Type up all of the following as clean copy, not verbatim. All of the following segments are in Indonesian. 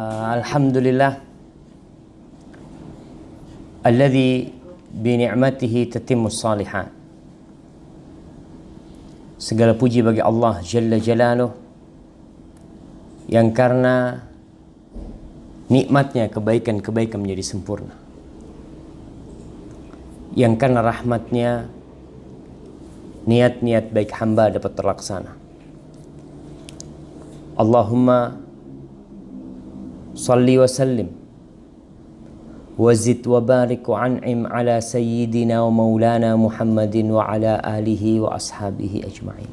Alhamdulillah alladzi bi ni'matihi tatimmus shalihat. Segala puji bagi Allah Jalla Jalaluh yang karena nikmatnya kebaikan-kebaikan menjadi sempurna, yang karena rahmatnya niat-niat baik hamba dapat terlaksana. Allahumma salli wa sallim wa zid wa barik wa an'im ala sayyidina wa maulana Muhammadin wa ala alihi wa ashabihi ajma'in.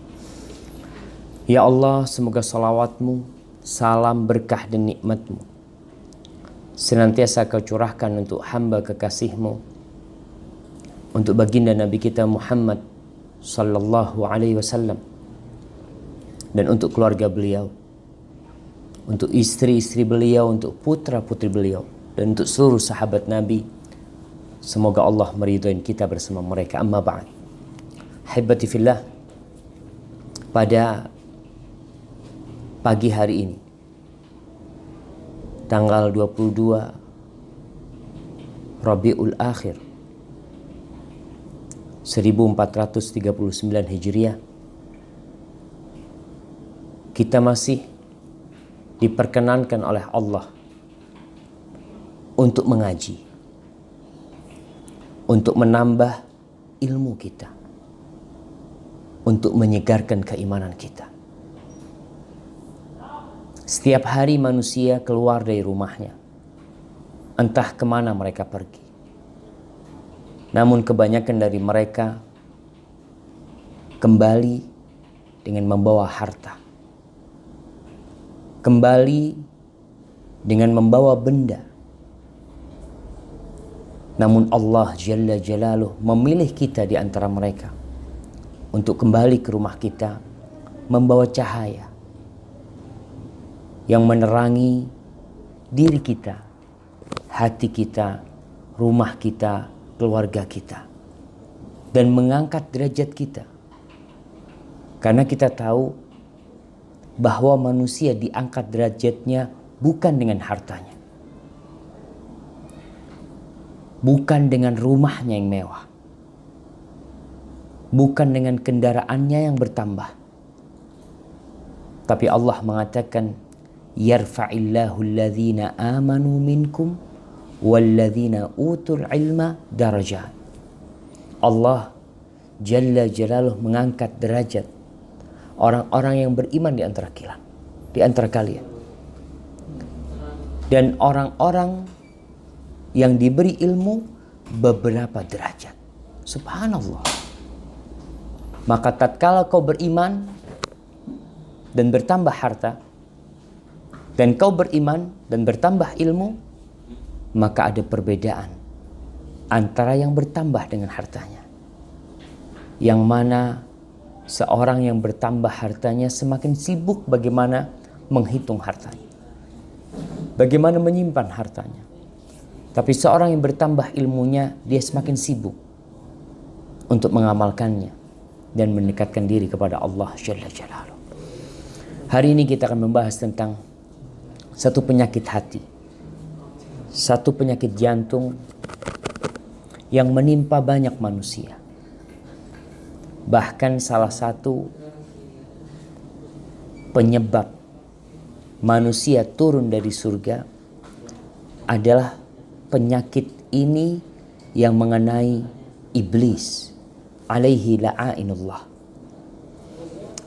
Ya Allah, semoga salawatmu, salam berkah dan nikmatmu senantiasa kau curahkan untuk hamba kekasihmu, untuk baginda Nabi kita Muhammad sallallahu alaihi wasallam, dan untuk keluarga beliau, untuk istri-istri beliau, untuk putra-putri beliau, dan untuk seluruh sahabat Nabi. Semoga Allah meridhai kita bersama mereka. Amma ba'd. Hibati fillah, pada pagi hari ini, tanggal 22 Rabiul Akhir 1439 Hijriah, kita masih diperkenankan oleh Allah untuk mengaji, untuk menambah ilmu kita, untuk menyegarkan keimanan kita. Setiap hari manusia keluar dari rumahnya, entah kemana mereka pergi. Namun kebanyakan dari mereka kembali dengan membawa harta, kembali dengan membawa benda. Namun Allah Jalla Jalaluh memilih kita di antara mereka untuk kembali ke rumah kita membawa cahaya yang menerangi diri kita, hati kita, rumah kita, keluarga kita, dan mengangkat derajat kita. Karena kita tahu bahwa manusia diangkat derajatnya bukan dengan hartanya, bukan dengan rumahnya yang mewah, bukan dengan kendaraannya yang bertambah. Tapi Allah mengatakan, yarfa'illahu alladhina amanu minkum walladhina utul ilma darajat. Allah Jalla Jalaluh mengangkat derajat orang-orang yang beriman di antara kalian, dan orang-orang yang diberi ilmu beberapa derajat. Subhanallah. Maka tatkala kau beriman dan bertambah harta, dan kau beriman dan bertambah ilmu, maka ada perbedaan antara yang bertambah dengan hartanya, yang mana seorang yang bertambah hartanya semakin sibuk bagaimana menghitung hartanya, bagaimana menyimpan hartanya. Tapi seorang yang bertambah ilmunya, dia semakin sibuk untuk mengamalkannya dan mendekatkan diri kepada Allah Jalla Jalaluh. Hari ini kita akan membahas tentang satu penyakit hati, satu penyakit jantung yang menimpa banyak manusia. Bahkan salah satu penyebab manusia turun dari surga adalah penyakit ini yang mengenai iblis alaihi la'inullah.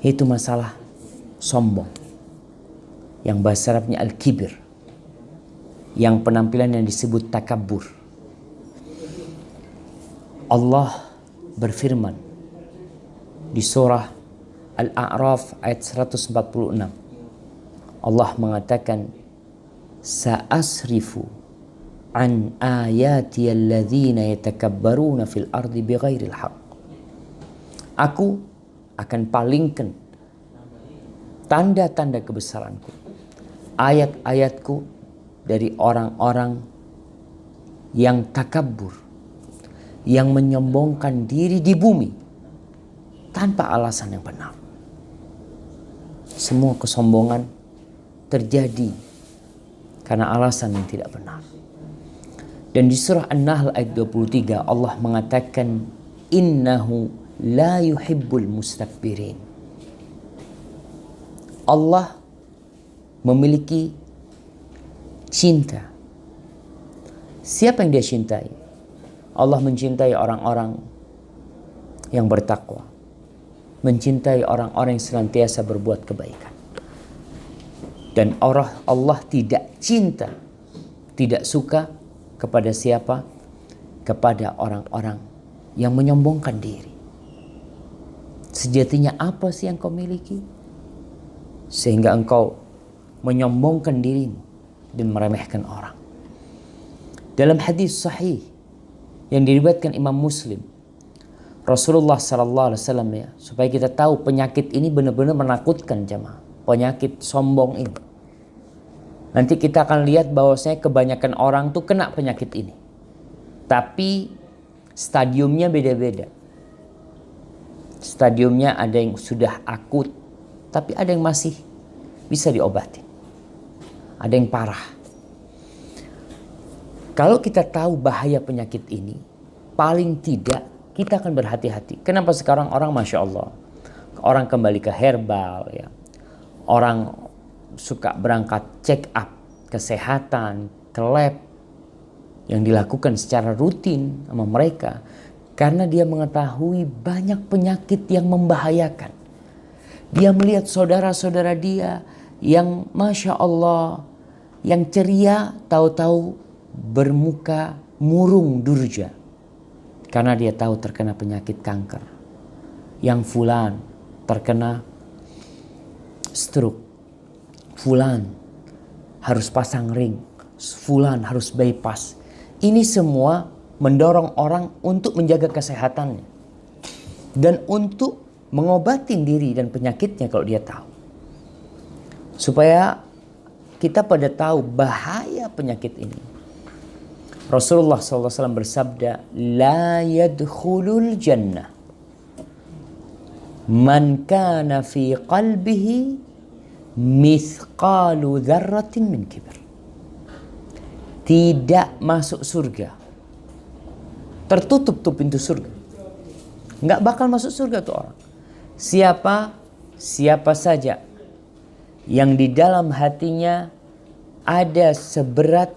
Itu masalah sombong, yang bahasa Arabnya al-kibir, yang penampilannya disebut takabur. Allah berfirman di surah Al-A'raf ayat 146. Allah mengatakan, sa'asrifu an ayati alladzina yatakabbaruna fil ardi bighairil haqq. Aku akan palingkan tanda-tanda kebesaranku, ayat-ayatku dari orang-orang yang takabur, yang menyombongkan diri di bumi tanpa alasan yang benar. Semua kesombongan terjadi karena alasan yang tidak benar. Dan di surah An-Nahl ayat 23 Allah mengatakan innahu la yuhibbul mustakbirin. Allah memiliki cinta. Siapa yang dia cintai? Allah mencintai orang-orang yang bertakwa, mencintai orang-orang yang senantiasa berbuat kebaikan. Dan Allah tidak cinta, tidak suka kepada siapa? Kepada orang-orang yang menyombongkan diri. Sejatinya apa sih yang kau miliki sehingga engkau menyombongkan dirimu dan meremehkan orang? Dalam hadis sahih yang diriwayatkan Imam Muslim, Rasulullah sallallahu alaihi wasallam, ya, supaya kita tahu penyakit ini benar-benar menakutkan jemaah. Penyakit sombong ini. Nanti kita akan lihat bahwasanya kebanyakan orang tuh kena penyakit ini. Tapi stadiumnya beda-beda. Stadiumnya ada yang sudah akut, tapi ada yang masih bisa diobati. Ada yang parah. Kalau kita tahu bahaya penyakit ini, paling tidak kita akan berhati-hati. Kenapa sekarang orang Masya Allah, orang kembali ke herbal, ya. Orang suka berangkat check up kesehatan ke lab yang dilakukan secara rutin sama mereka. Karena dia mengetahui banyak penyakit yang membahayakan. Dia melihat saudara-saudara dia yang Masya Allah, yang ceria, tahu-tahu bermuka murung durja. Karena dia tahu terkena penyakit kanker. Yang fulan terkena stroke. Fulan harus pasang ring. Fulan harus bypass. Ini semua mendorong orang untuk menjaga kesehatannya. Dan untuk mengobatin diri dan penyakitnya kalau dia tahu. Supaya kita pada tahu bahaya penyakit ini. Rasulullah SAW bersabda, La yadkhulul jannah man kana fi qalbihi mithqalu dzarratin min kibr. Tidak masuk surga. Tertutup tuh pintu surga. Nggak bakal masuk surga tuh orang. Siapa saja yang di dalam hatinya ada seberat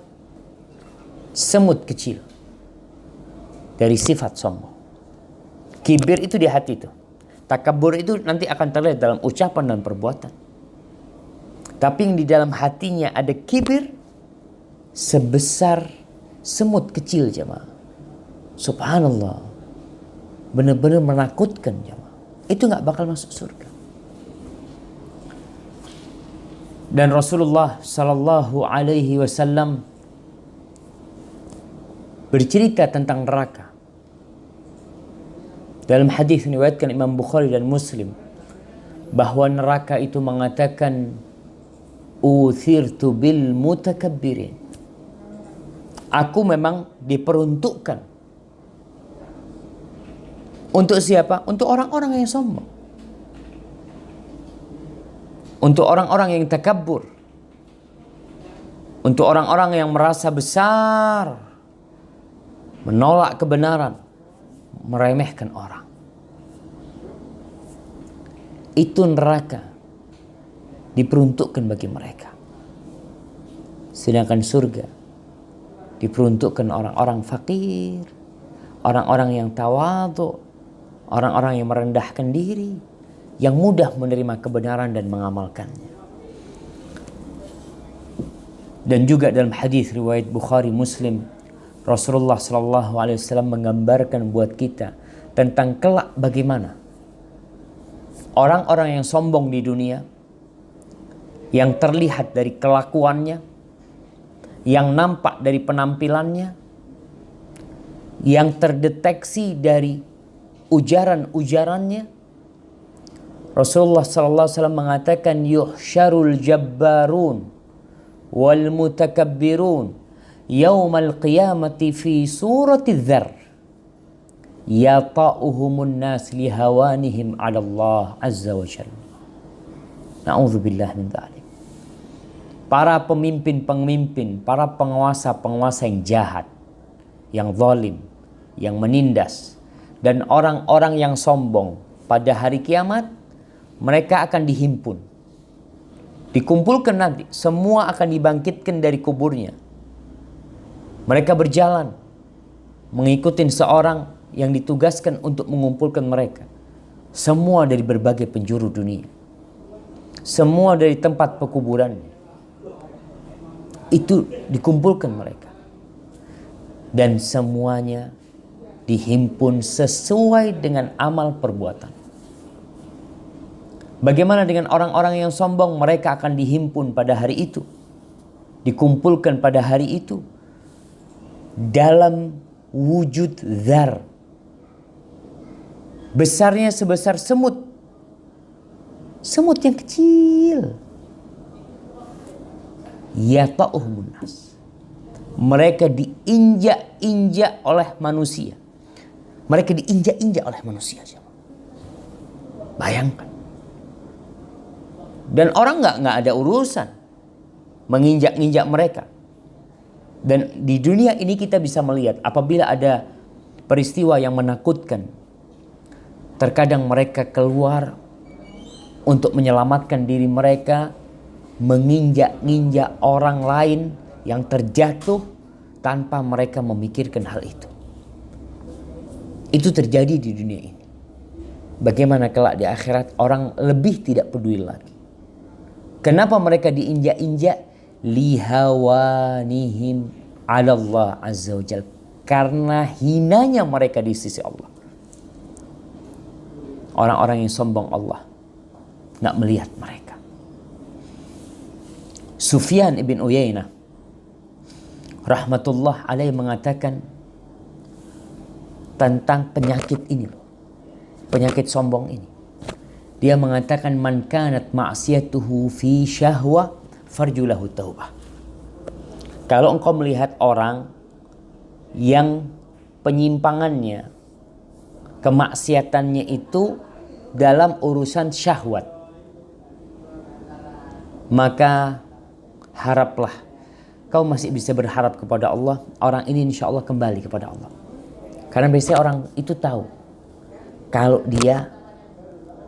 semut kecil dari sifat sombong. Kibir itu di hati itu. Takabur itu nanti akan terlihat dalam ucapan dan perbuatan. Tapi yang di dalam hatinya ada kibir sebesar semut kecil jemaah. Subhanallah. Benar-benar menakutkan jemaah. Itu nggak bakal masuk surga. Dan Rasulullah sallallahu alaihi wasallam bercerita tentang neraka. Dalam hadis yang diriwayatkan Imam Bukhari dan Muslim, bahwa neraka itu mengatakan, "Uthirtu bil mutakabbirin." Aku memang diperuntukkan. Untuk siapa? Untuk orang-orang yang sombong. Untuk orang-orang yang takabbur. Untuk orang-orang yang merasa besar. Menolak kebenaran, meremehkan orang. Itu neraka diperuntukkan bagi mereka. Sedangkan surga diperuntukkan orang-orang fakir, orang-orang yang tawadhu, orang-orang yang merendahkan diri, yang mudah menerima kebenaran dan mengamalkannya. Dan juga dalam hadis riwayat Bukhari Muslim, Rasulullah SAW menggambarkan buat kita tentang kelak bagaimana orang-orang yang sombong di dunia, yang terlihat dari kelakuannya, yang nampak dari penampilannya, yang terdeteksi dari ujaran-ujarannya. Rasulullah SAW mengatakan, yuhsyarul jabbarun wal mutakabbirun yaumal qiyamati fi surati dzar yata'uhumun nas lihawanihim 'ala Allah azza wa jalla. Na'udzubillah min dzalik. para pemimpin-pemimpin, para penguasa-penguasa yang jahat, yang zalim, yang menindas, dan orang-orang yang sombong pada hari kiamat, mereka akan dihimpun, dikumpulkan nanti, semua akan dibangkitkan dari kuburnya. Mereka berjalan mengikuti seorang yang ditugaskan untuk mengumpulkan mereka, semua dari berbagai penjuru dunia, semua dari tempat pekuburannya. Itu dikumpulkan mereka, dan semuanya dihimpun sesuai dengan amal perbuatan. Bagaimana dengan orang-orang yang sombong? Mereka akan dihimpun pada hari itu, dikumpulkan pada hari itu dalam wujud dzar, besarnya sebesar semut, semut yang kecil. Yata'uhumun nas, mereka diinjak-injak oleh manusia. Mereka diinjak-injak oleh manusia. Bayangkan. Dan orang nggak ada urusan menginjak-injak mereka. Dan di dunia ini kita bisa melihat apabila ada peristiwa yang menakutkan, terkadang mereka keluar untuk menyelamatkan diri mereka, menginjak-injak orang lain yang terjatuh tanpa mereka memikirkan hal itu. Itu terjadi di dunia ini. Bagaimana kelak di akhirat orang lebih tidak peduli lagi. Kenapa mereka diinjak-injak? Lihawanihim 'ala Allah azza wajalla, karena hinanya mereka di sisi Allah. Orang-orang yang sombong Allah nggak melihat mereka. Sufyan ibn Uyainah rahmatullah alaih mengatakan tentang penyakit ini loh, penyakit sombong ini. Dia mengatakan, man kanat ma'siyatuhu fi syahwa farjulahu taubah. Kalau engkau melihat orang yang penyimpangannya, kemaksiatannya itu dalam urusan syahwat, maka haraplah, kau masih bisa berharap kepada Allah, orang ini insya Allah kembali kepada Allah. Karena biasanya orang itu tahu kalau dia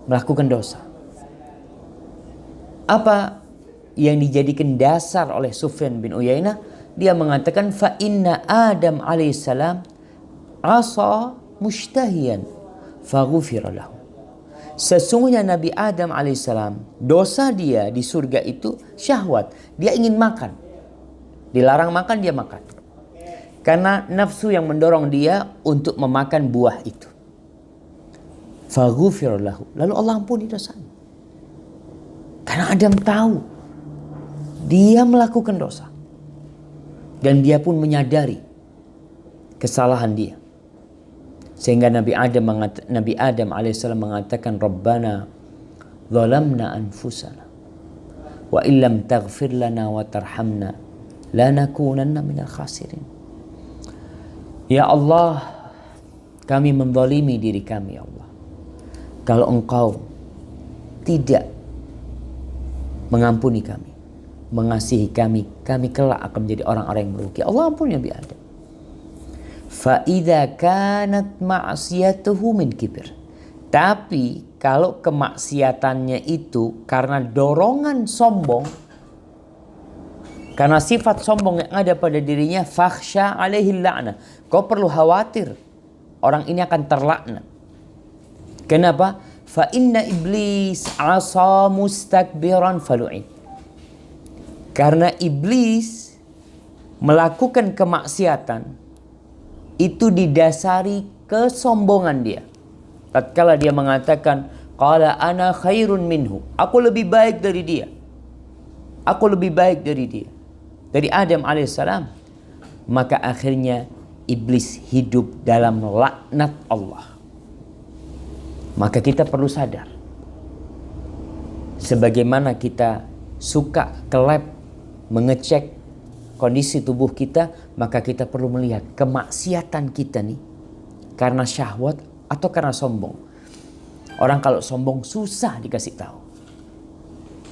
melakukan dosa. Apa yang dijadikan dasar oleh Sufyan bin Uyainah? Dia mengatakan, fa inna Adam alaihissalam asa mushtahiyan faghufira lahu. Sesungguhnya Nabi Adam alaihissalam, dosa dia di surga itu syahwat. Dia ingin makan. Dilarang makan, dia makan. Karena nafsu yang mendorong dia untuk memakan buah itu. Faghufira lahu. Lalu Allah ampuni dosanya. Karena Adam tahu dia melakukan dosa. Dan dia pun menyadari kesalahan dia. Sehingga Nabi Adam alaihissalam mengatakan, Rabbana zalamna anfusana wa illam taghfir lana wa tarhamna lanakunanna minal khasirin. Ya Allah, kami menzalimi diri kami, ya Allah. Kalau engkau tidak mengampuni kami, mengasihi kami, kami kelak akan menjadi orang-orang yang merugi. Allah ampuni Nabi Adam. Fa idza kanat ma'siyatuhu min kibir. Tapi kalau kemaksiatannya itu karena dorongan sombong, karena sifat sombong yang ada pada dirinya, fakhsha alaihi la'nah. Kau perlu khawatir orang ini akan terlaknat. Kenapa? Fa inna iblis asa mustakbiran falu'in. Karena iblis melakukan kemaksiatan itu didasari kesombongan dia. Tatkala dia mengatakan, qala ana khairun minhu, aku lebih baik dari dia. Aku lebih baik dari dia, dari Adam alaihissalam. Maka akhirnya iblis hidup dalam laknat Allah. Maka kita perlu sadar, sebagaimana kita suka ke lab mengecek kondisi tubuh kita, maka kita perlu melihat kemaksiatan kita nih karena syahwat atau karena sombong. Orang kalau sombong susah dikasih tahu,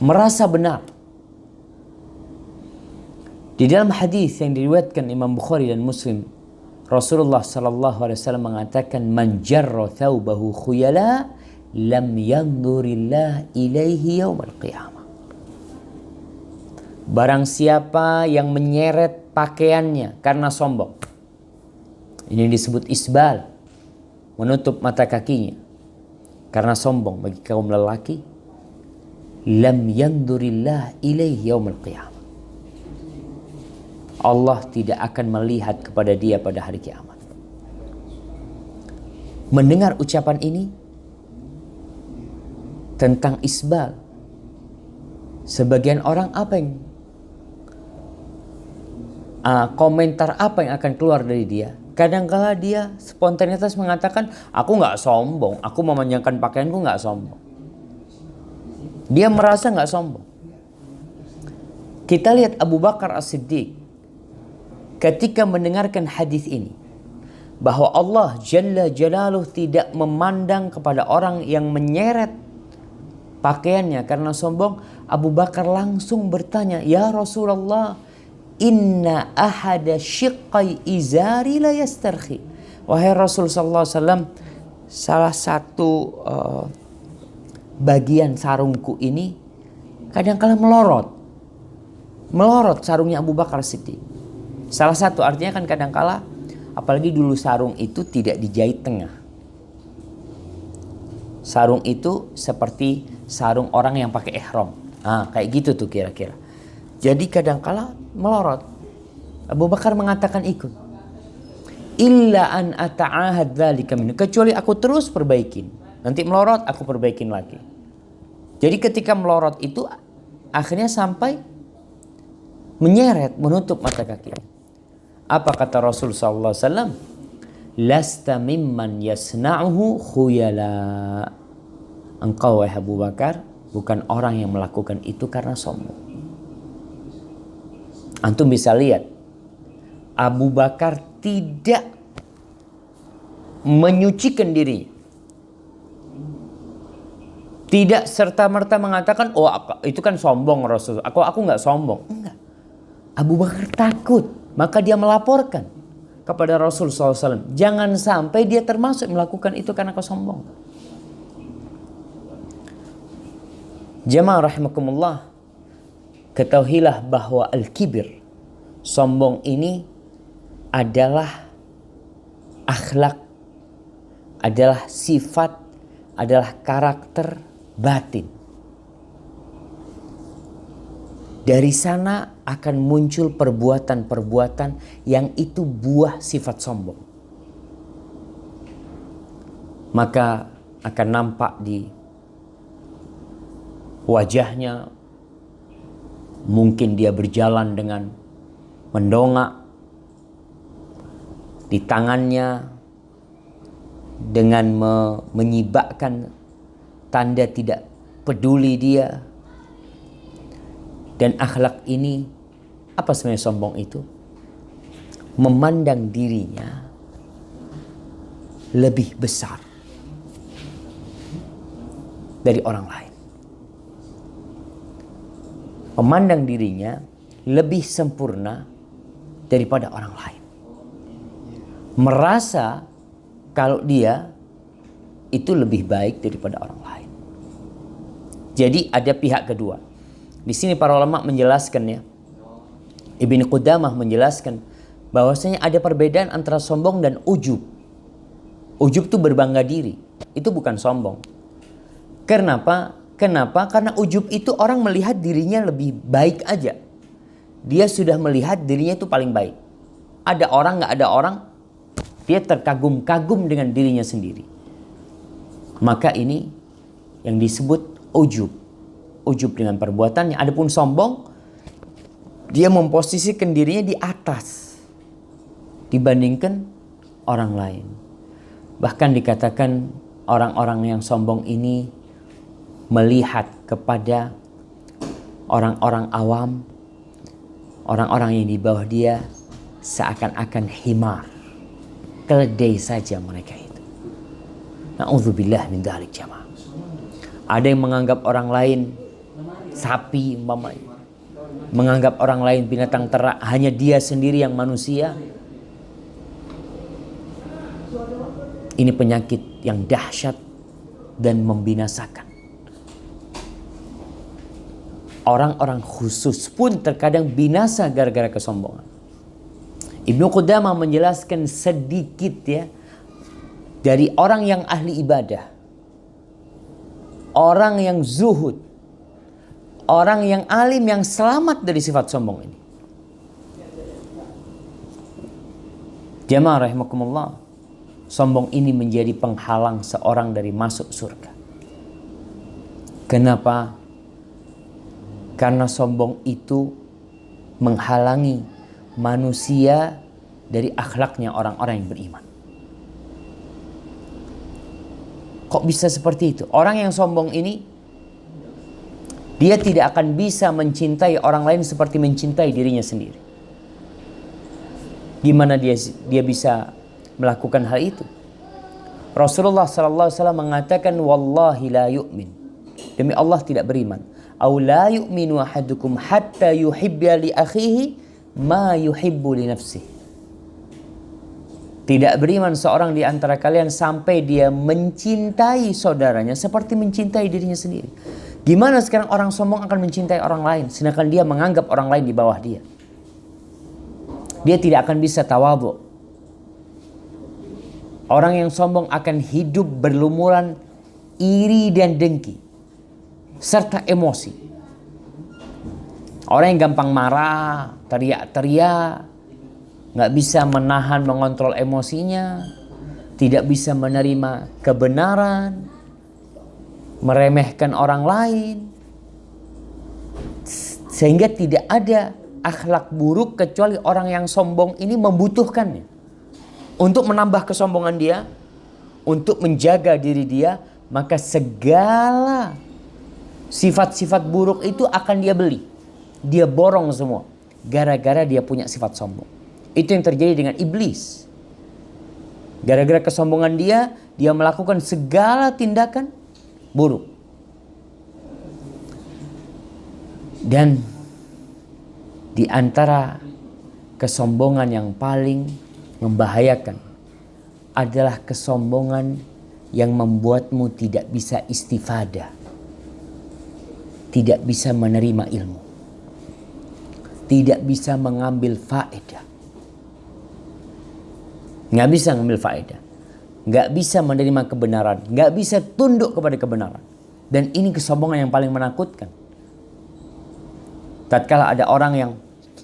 merasa benar. Di dalam hadis yang diriwayatkan Imam Bukhari dan Muslim, Rasulullah sallallahu alaihi wasallam mengatakan, "Man jarra thawbahu khuyala lam yanzurillah ilaihi yaumal qiyamah." Barang siapa yang menyeret pakaiannya karena sombong, ini disebut isbal, menutup mata kakinya karena sombong bagi kaum lelaki, lam yanzurillah ilaihi yaumal qiyamah. Allah tidak akan melihat kepada dia pada hari kiamat. Mendengar ucapan ini tentang isbal, sebagian orang apa yang komentar apa yang akan keluar dari dia? Kadangkala dia spontanitas mengatakan, aku nggak sombong, aku memanjangkan pakaianku nggak sombong. Dia merasa nggak sombong. Kita lihat Abu Bakar As-Siddiq ketika mendengarkan hadis ini, bahwa Allah Jalla Jalaluh tidak memandang kepada orang yang menyeret pakaiannya karena sombong. Abu Bakar langsung bertanya, ya Rasulullah, inna ahada syiqqai izari la yastarkhi. Wahai Rasul sallallahu alaihi wasallam, salah satu bagian sarungku ini kadang-kala melorot sarungnya Abu Bakar Siddiq. Salah satu artinya kan kadang-kala, apalagi dulu sarung itu tidak dijahit tengah. Sarung itu seperti sarung orang yang pakai ihram. Kayak gitu tuh kira-kira. Jadi kadang-kala melorot. Abu Bakar mengatakan ikut. Illa an ata'ahad dzalika min, kecuali aku terus perbaikin. Nanti melorot aku perbaikin lagi. Jadi ketika melorot itu akhirnya sampai menyeret, menutup mata kaki. Apa kata Rasul sallallahu alaihi wasallam? Lasta mimman yasna'uhu khuyala. Engkau wahai Abu Bakar bukan orang yang melakukan itu karena sombong. Antum bisa lihat, Abu Bakar tidak menyucikan diri. Tidak serta-merta mengatakan, oh itu kan sombong Rasul. Aku nggak sombong. Enggak. Abu Bakar takut, maka dia melaporkan kepada Rasul SAW. Jangan sampai dia termasuk melakukan itu karena kesombongan. Jamaah rahimakumullah, ketahuilah bahwa al-kibir, sombong ini adalah akhlak, adalah sifat, adalah karakter batin. Dari sana akan muncul perbuatan-perbuatan yang itu buah sifat sombong. Maka akan nampak di wajahnya, mungkin dia berjalan dengan mendongak, di tangannya dengan menyibakkan tanda tidak peduli dia. Dan akhlak ini, apa sebenarnya sombong itu? Memandang dirinya lebih besar dari orang lain. Memandang dirinya lebih sempurna daripada orang lain. Merasa kalau dia itu lebih baik daripada orang lain. Jadi ada pihak kedua. Di sini para ulama menjelaskan ya. Ibnu Qudamah menjelaskan bahwasanya ada perbedaan antara sombong dan ujub. Ujub itu berbangga diri. Itu bukan sombong. Kenapa? Karena ujub itu orang melihat dirinya lebih baik aja. Dia sudah melihat dirinya itu paling baik. Ada orang, nggak ada orang, dia terkagum-kagum dengan dirinya sendiri. Maka ini yang disebut ujub. Ujub dengan perbuatannya. Adapun sombong, dia memposisikan dirinya di atas dibandingkan orang lain. Bahkan dikatakan orang-orang yang sombong ini melihat kepada orang-orang awam, orang-orang yang di bawah dia seakan-akan himar, keledai saja mereka itu. Na'udzubillah min dzalik jamaah. Ada yang menganggap orang lain sapi umpamanya. menganggap orang lain binatang ternak, hanya dia sendiri yang manusia. Ini penyakit yang dahsyat dan membinasakan. Orang-orang khusus pun terkadang binasa gara-gara kesombongan. Ibnu Qudamah menjelaskan sedikit ya, dari orang yang ahli ibadah, orang yang zuhud, orang yang alim yang selamat dari sifat sombong ini. Jamaah rahimakumullah, sombong ini menjadi penghalang seorang dari masuk surga. Kenapa? Karena sombong itu menghalangi manusia dari akhlaknya orang-orang yang beriman. Kok bisa seperti itu? Orang yang sombong ini, dia tidak akan bisa mencintai orang lain seperti mencintai dirinya sendiri. Gimana dia bisa melakukan hal itu? Rasulullah SAW mengatakan, wallahi la yu'min, demi Allah tidak beriman. Au la yu'minu ahadukum hatta yuhibba li akhihi ma yuhibbu li nafsihi. Tidak beriman seorang di antara kalian sampai dia mencintai saudaranya seperti mencintai dirinya sendiri. Gimana sekarang orang sombong akan mencintai orang lain sedangkan dia menganggap orang lain di bawah dia? Dia tidak akan bisa tawadhu. Orang yang sombong akan hidup berlumuran iri dan dengki serta emosi. Orang yang gampang marah, teriak-teriak, nggak bisa menahan, mengontrol emosinya, tidak bisa menerima kebenaran, meremehkan orang lain, sehingga tidak ada akhlak buruk kecuali orang yang sombong ini membutuhkannya untuk menambah kesombongan dia, untuk menjaga diri dia. Maka segala sifat-sifat buruk itu akan dia beli, dia borong semua, gara-gara dia punya sifat sombong. Itu yang terjadi dengan iblis. Gara-gara kesombongan dia melakukan segala tindakan buruk. Dan di antara kesombongan yang paling membahayakan adalah kesombongan yang membuatmu tidak bisa istifadah, tidak bisa menerima ilmu, tidak bisa mengambil faedah. Nggak bisa mengambil faedah, nggak bisa menerima kebenaran, nggak bisa tunduk kepada kebenaran. Dan ini kesombongan yang paling menakutkan. Tatkala ada orang yang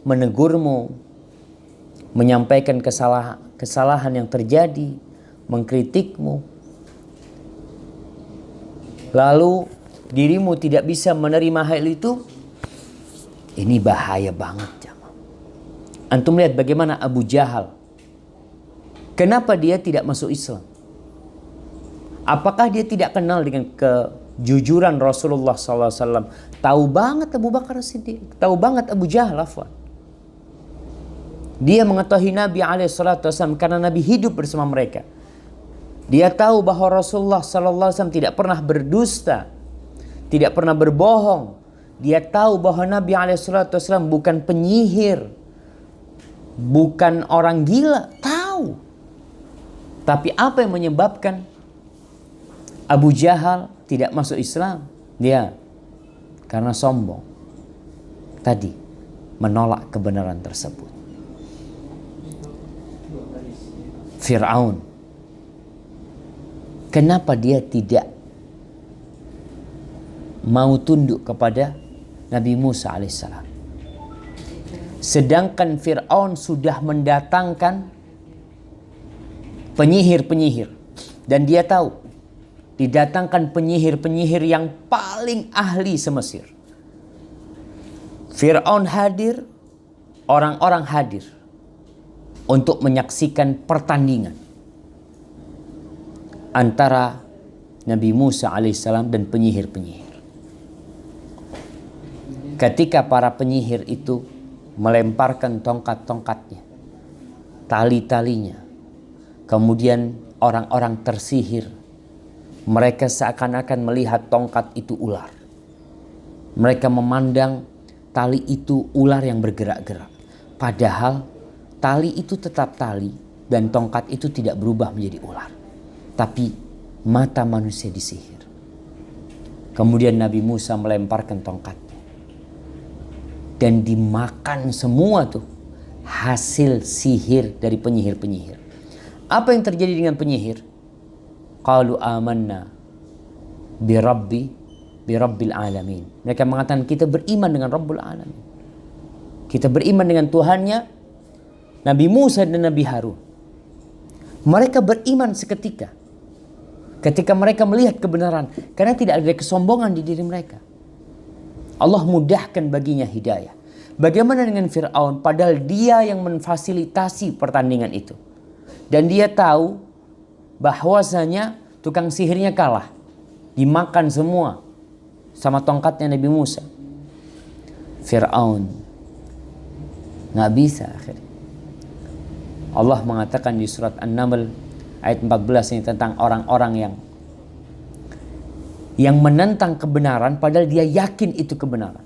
menegurmu, menyampaikan kesalahan yang terjadi, mengkritikmu, lalu dirimu tidak bisa menerima hal itu, ini bahaya banget. Antum lihat bagaimana Abu Jahal. Kenapa dia tidak masuk Islam? Apakah dia tidak kenal dengan kejujuran Rasulullah SAW? Tahu banget Abu Bakar Siddiq, tahu banget Abu Jahal. Dia mengetahui Nabi SAW karena Nabi hidup bersama mereka. Dia tahu bahwa Rasulullah SAW tidak pernah berdusta, tidak pernah berbohong. Dia tahu bahwa Nabi SAW bukan penyihir, bukan orang gila. Tahu. Tapi apa yang menyebabkan Abu Jahal tidak masuk Islam? Dia karena sombong. Tadi menolak kebenaran tersebut. Fir'aun, kenapa dia tidak mau tunduk kepada Nabi Musa alaihissalam? Sedangkan Fir'aun sudah mendatangkan penyihir-penyihir. Dan dia tahu, didatangkan penyihir-penyihir yang paling ahli se-Mesir. Fir'aun hadir, orang-orang hadir untuk menyaksikan pertandingan antara Nabi Musa alaihissalam dan penyihir-penyihir. Ketika para penyihir itu melemparkan tongkat-tongkatnya, tali-talinya, kemudian orang-orang tersihir, mereka seakan-akan melihat tongkat itu ular. Mereka memandang tali itu ular yang bergerak-gerak. Padahal tali itu tetap tali dan tongkat itu tidak berubah menjadi ular. Tapi mata manusia disihir. Kemudian Nabi Musa melemparkan tongkatnya. Dan dimakan semua tuh hasil sihir dari penyihir-penyihir. Apa yang terjadi dengan penyihir? Qalu amanna birabbil alamin. Mereka mengatakan kita beriman dengan Rabbul Alamin. Kita beriman dengan Tuhannya Nabi Musa dan Nabi Harun. Mereka beriman seketika. Ketika mereka melihat kebenaran. Karena tidak ada kesombongan di diri mereka. Allah mudahkan baginya hidayah. Bagaimana dengan Fir'aun? Padahal dia yang memfasilitasi pertandingan itu. Dan dia tahu bahwasanya tukang sihirnya kalah. Dimakan semua sama tongkatnya Nabi Musa. Fir'aun nggak bisa akhirnya. Allah mengatakan di surat An-Naml ayat 14 ini tentang orang-orang yang menentang kebenaran padahal dia yakin itu kebenaran.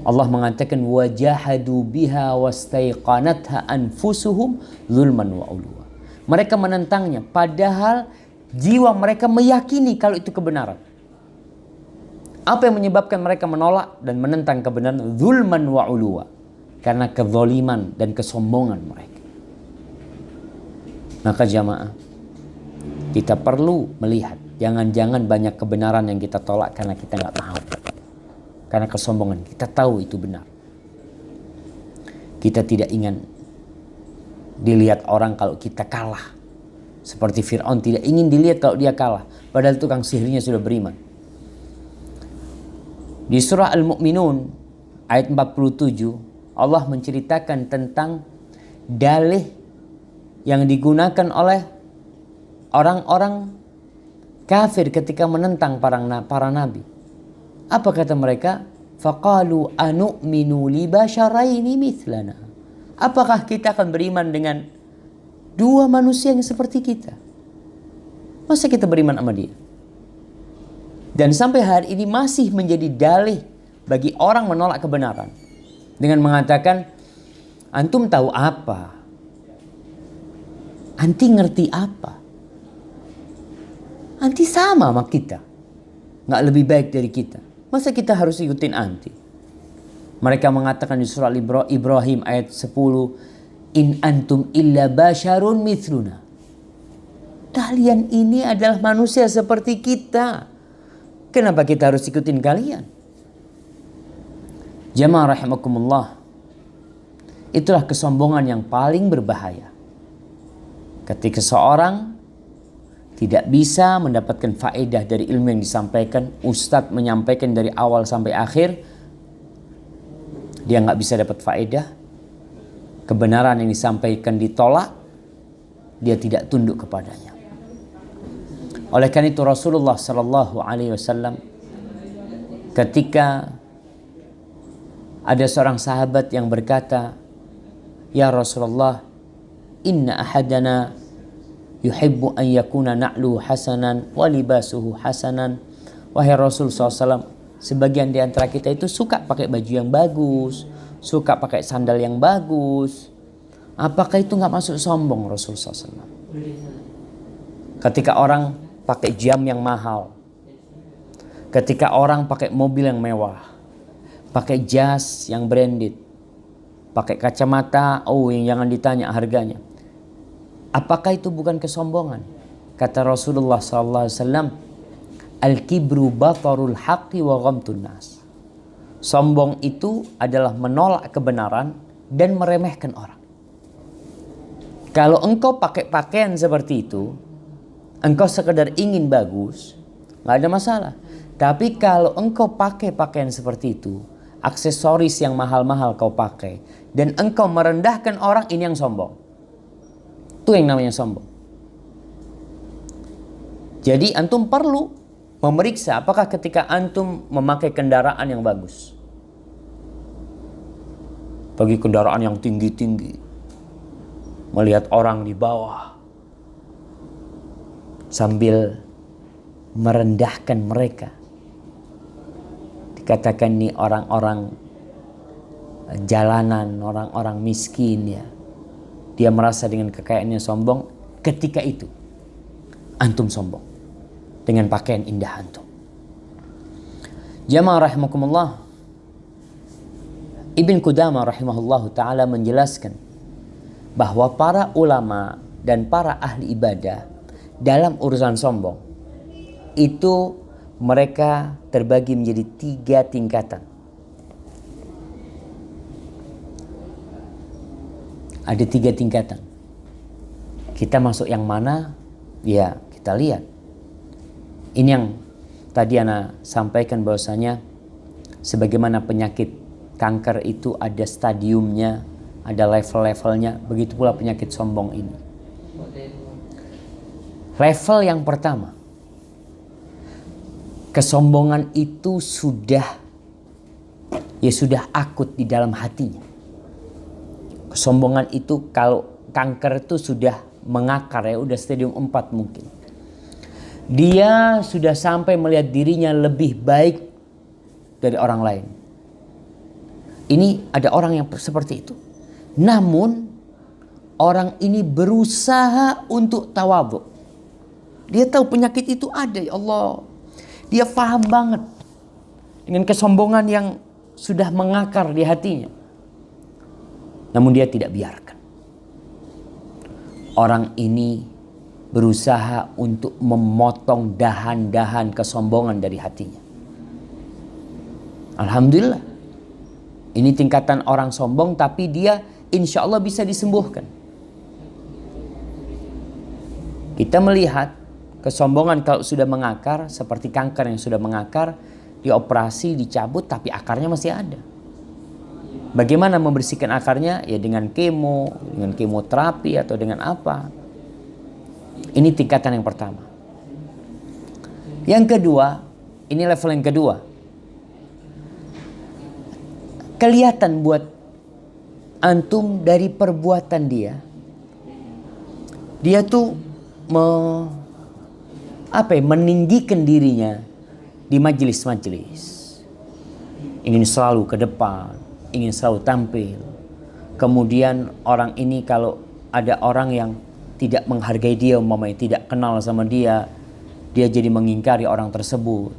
Allah mengatakan wajahadu biha wastaiqanatha anfusuhum zulman wa ulwa. Mereka menentangnya padahal jiwa mereka meyakini kalau itu kebenaran. Apa yang menyebabkan mereka menolak dan menentang kebenaran? Zulman wa ulwa. Karena kezaliman dan kesombongan mereka. Maka jamaah, kita perlu melihat. Jangan-jangan banyak kebenaran yang kita tolak karena kita nggak tahu. Karena kesombongan. Kita tahu itu benar. Kita tidak ingin dilihat orang kalau kita kalah. Seperti Fir'aun tidak ingin dilihat kalau dia kalah. Padahal tukang sihirnya sudah beriman. Di surah Al-Mu'minun ayat 47 Allah menceritakan tentang dalih yang digunakan oleh orang-orang kafir ketika menentang para nabi. Apa kata mereka? Faqalu anu'minu li basyaraini mithlana. Apakah kita akan beriman dengan dua manusia yang seperti kita? Masa kita beriman sama dia? Dan sampai hari ini masih menjadi dalih bagi orang menolak kebenaran. Dengan mengatakan, antum tahu apa? Anti ngerti apa? Anti sama kita. Nggak lebih baik dari kita. Masa kita harus ikutin anti? Mereka mengatakan di surah Ibrahim ayat 10, in antum illa basyarun mithluna. Kalian ini adalah manusia seperti kita. Kenapa kita harus ikutin kalian? Jamaah rahimakumullah. Itulah kesombongan yang paling berbahaya. Ketika seorang tidak bisa mendapatkan faedah dari ilmu yang disampaikan, ustadz menyampaikan dari awal sampai akhir, dia nggak bisa dapat faedah. Kebenaran yang disampaikan ditolak, dia tidak tunduk kepadanya. Oleh karena itu Rasulullah Sallallahu Alaihi Wasallam ketika ada seorang sahabat yang berkata, ya Rasulullah, inna ahadana yuhibbu an yakuna na'luhu hasanan wa libasuhu hasanan. Wahai Rasul SAW, sebagian di antara kita itu suka pakai baju yang bagus, suka pakai sandal yang bagus. Apakah itu nggak masuk sombong Rasul SAW? Ketika orang pakai jam yang mahal, ketika orang pakai mobil yang mewah, pakai jas yang branded, pakai kacamata, yang jangan ditanya harganya. Apakah itu bukan kesombongan? Kata Rasulullah SAW, al-kibru batarul haqqi wa ghamtun nas. Sombong itu adalah menolak kebenaran dan meremehkan orang. Kalau engkau pakai pakaian seperti itu, engkau sekedar ingin bagus, nggak ada masalah. Tapi kalau engkau pakai pakaian seperti itu, aksesoris yang mahal-mahal kau pakai, dan engkau merendahkan orang, ini yang sombong. Itu yang namanya sombong. Jadi antum perlu memeriksa apakah ketika antum memakai kendaraan yang bagus, bagi kendaraan yang tinggi-tinggi, melihat orang di bawah, sambil merendahkan mereka, katakan nih orang-orang jalanan, orang-orang miskin ya, dia merasa dengan kekayaannya sombong, ketika itu antum sombong dengan pakaian indah antum. Jamaah rahimakumullah, Ibn Qudamah rahimahullahu ta'ala menjelaskan bahwa para ulama dan para ahli ibadah dalam urusan sombong itu mereka terbagi menjadi 3 tingkatan. Ada 3 tingkatan. Kita masuk yang mana? Ya, kita lihat. Ini yang tadi Ana sampaikan bahwasanya sebagaimana penyakit kanker itu ada stadiumnya, ada level-levelnya, begitu pula penyakit sombong ini. Level yang pertama, kesombongan itu sudah akut di dalam hatinya. Kesombongan itu kalau kanker itu sudah mengakar ya, udah stadium 4 mungkin. Dia sudah sampai melihat dirinya lebih baik dari orang lain. Ini ada orang yang seperti itu. Namun orang ini berusaha untuk tawadhu. Dia tahu penyakit itu ada, ya Allah. Dia paham banget dengan kesombongan yang sudah mengakar di hatinya. Namun dia tidak biarkan. Orang ini berusaha untuk memotong dahan-dahan kesombongan dari hatinya. Alhamdulillah. Ini tingkatan orang sombong, tapi dia insya Allah bisa disembuhkan. Kita melihat kesombongan kalau sudah mengakar, seperti kanker yang sudah mengakar, dioperasi, dicabut, tapi akarnya masih ada. Bagaimana membersihkan akarnya? Ya dengan kemoterapi atau dengan apa? Ini tingkatan yang pertama. Yang kedua, ini level yang kedua. Kelihatan buat antum dari perbuatan dia. Dia tuh meninggikan dirinya di majelis-majelis. Ingin selalu ke depan, ingin selalu tampil. Kemudian orang ini kalau ada orang yang tidak menghargai dia, umpamanya tidak kenal sama dia, dia jadi mengingkari orang tersebut.